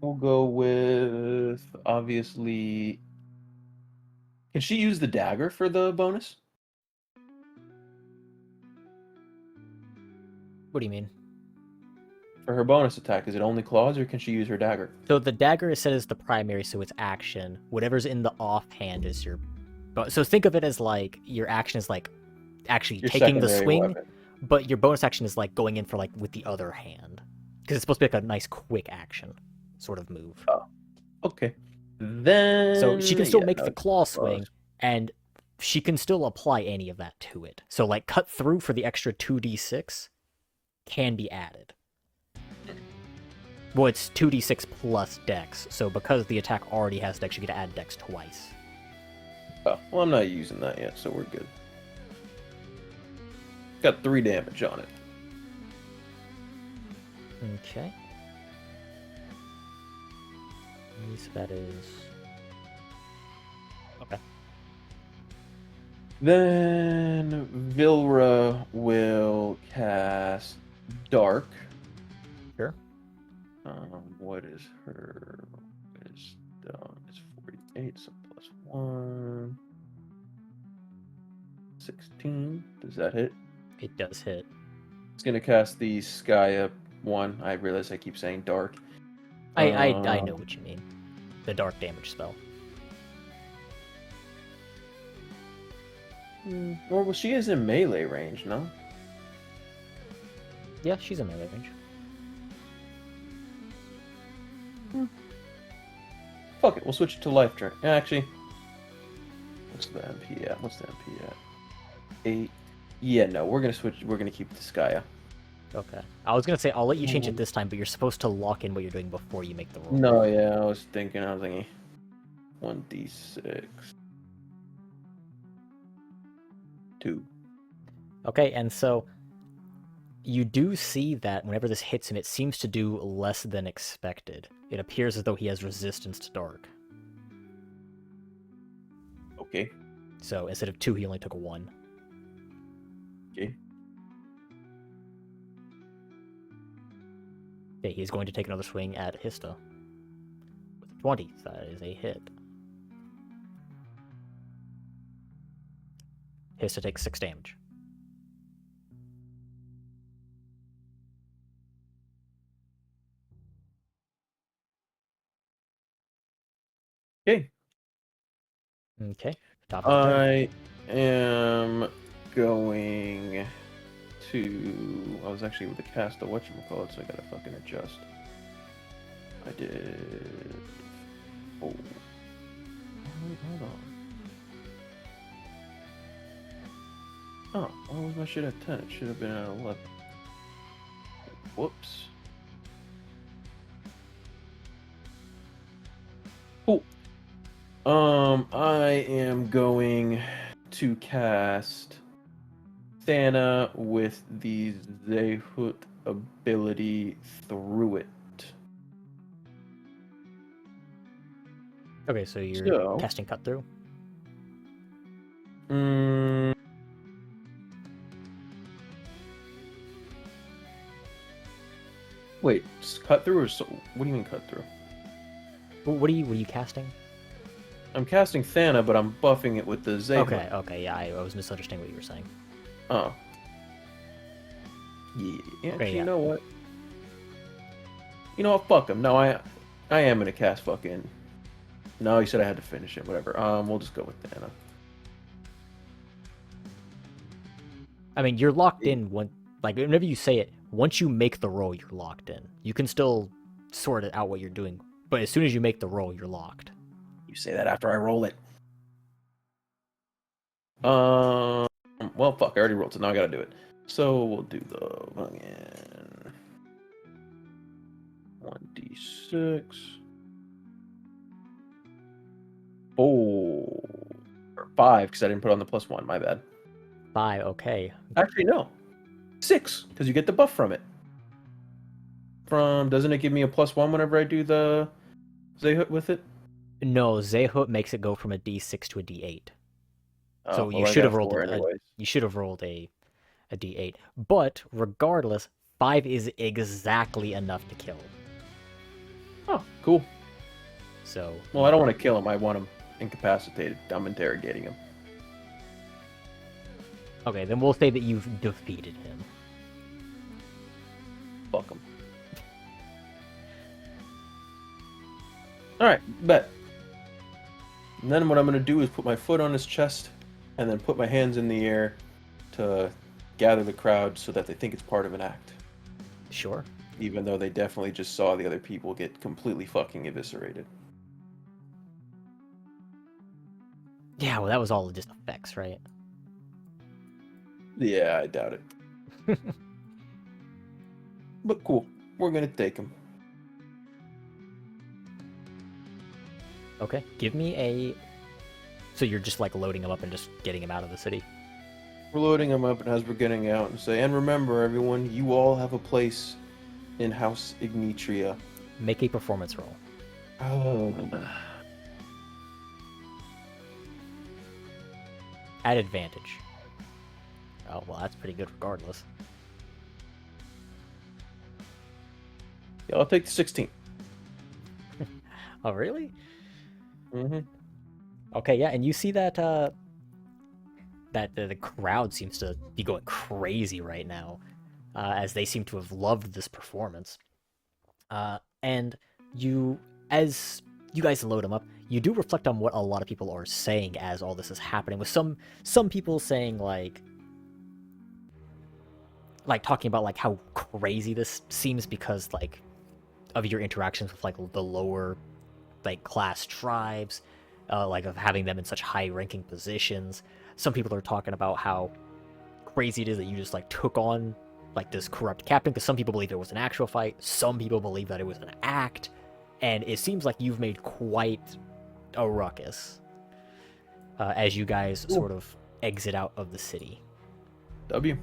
We'll go with obviously. Can she use the dagger for the bonus? What do you mean? For her bonus attack, is it only claws, or can she use her dagger? So the dagger is set as the primary, so it's action. Whatever's in the offhand is your. So think of it as like your action is like actually Your taking the secondary swing, weapon. but your bonus action is like going in for like with the other hand, because it's supposed to be like a nice quick action sort of move. Oh, okay. Then So she can still yeah, make no, the claw swing, and she can still apply any of that to it. So like Cut Through for the extra 2d6 can be added. Well, it's 2d6 plus dex, so because the attack already has dex, you get to add dex twice. Oh, well, I'm not using that yet, so we're good. Got 3 damage on it. Okay. So that is... Okay. Then Vilra will cast Dark. Sure. What is her wisdom? It's 48, so +1. 16. Does that hit? It does hit. It's gonna cast the Skya one. I realize I keep saying dark. I know what you mean. The dark damage spell. Or well, she is in melee range, no? Yeah, she's in melee range. Fuck it, we'll switch it to life drain. Actually, what's the MP at? What's the MP at? 8. Yeah, no, we're gonna switch. We're gonna keep the Skya. Okay. I was gonna say I'll let you change it this time, but you're supposed to lock in what you're doing before you make the roll. No, yeah, I was thinking 1d6. 2. Okay, and so you do see that whenever this hits him, it seems to do less than expected. It appears as though he has resistance to dark. Okay. So instead of 2, he only took 1. Okay. Okay, he's going to take another swing at Hista. With a 20, that is a hit. Hista takes 6 damage. Okay. Okay. Top of the turn. I am going to. I was actually able to cast a whatchamacallit, so I gotta fucking adjust. I did. Oh. Hold on. Oh, why was my shit at 10? It should have been at 11. Whoops. Cool. I am going to cast Thana with the Zehut ability Through It. Okay, so you're casting Cut Through? Wait, Cut Through or what do you mean Cut Through? What are you casting? I'm casting Thana, but I'm buffing it with the Zehut. Okay, yeah, I was misunderstanding what you were saying. Oh. Yeah, actually, you know what? Fuck him. No, I am gonna cast fucking... No, he said I had to finish it, whatever. We'll just go with Thana. I mean, you're locked in when, like, whenever you say it, once you make the roll, you're locked in. You can still sort it out what you're doing, but as soon as you make the roll, you're locked. You say that after I roll it. Well, fuck, I already rolled, so now I gotta do it. So we'll do the fucking 1d6. Oh, or 5 because I didn't put on the +1. My bad. 5, okay. Actually, no, 6 because you get the buff from it. Doesn't it give me a +1 whenever I do the Zehut with it? No, Zehut makes it go from a D6 to a D8. Oh, So well, you I should got have a rolled 4 a anyways. you should have rolled a D8. But regardless, 5 is exactly enough to kill. Oh, cool. So Well, I don't want to kill him. I want him incapacitated. I'm interrogating him. okay, then we'll say that you've defeated him. Fuck him. Alright, bet. And then what I'm going to do is put my foot on his chest and then put my hands in the air to gather the crowd so that they think it's part of an act. Sure. Even though they definitely just saw the other people get completely fucking eviscerated. Yeah, well, that was all just effects, right? Yeah, I doubt it. But cool. We're going to take him. Okay, give me a... So you're just, like, loading him up and just getting him out of the city? We're loading him up, and as we're getting out, and say, and remember, everyone, you all have a place in House Ignetria. Make a performance roll. Oh. At advantage. Oh, well, that's pretty good regardless. Yeah, I'll take the 16. Oh, really? Mm-hmm. Okay, yeah, and you see that the crowd seems to be going crazy right now, as they seem to have loved this performance. And as you guys load them up, you do reflect on what a lot of people are saying as all this is happening. With some people saying like talking about like how crazy this seems because like of your interactions with like the lower like class tribes, like of having them in such high ranking positions. Some people are talking about how crazy it is that you just like took on like this corrupt captain, because some people believe it was an actual fight, some people believe that it was an act, and it seems like you've made quite a ruckus as you guys sort of exit out of the city. W.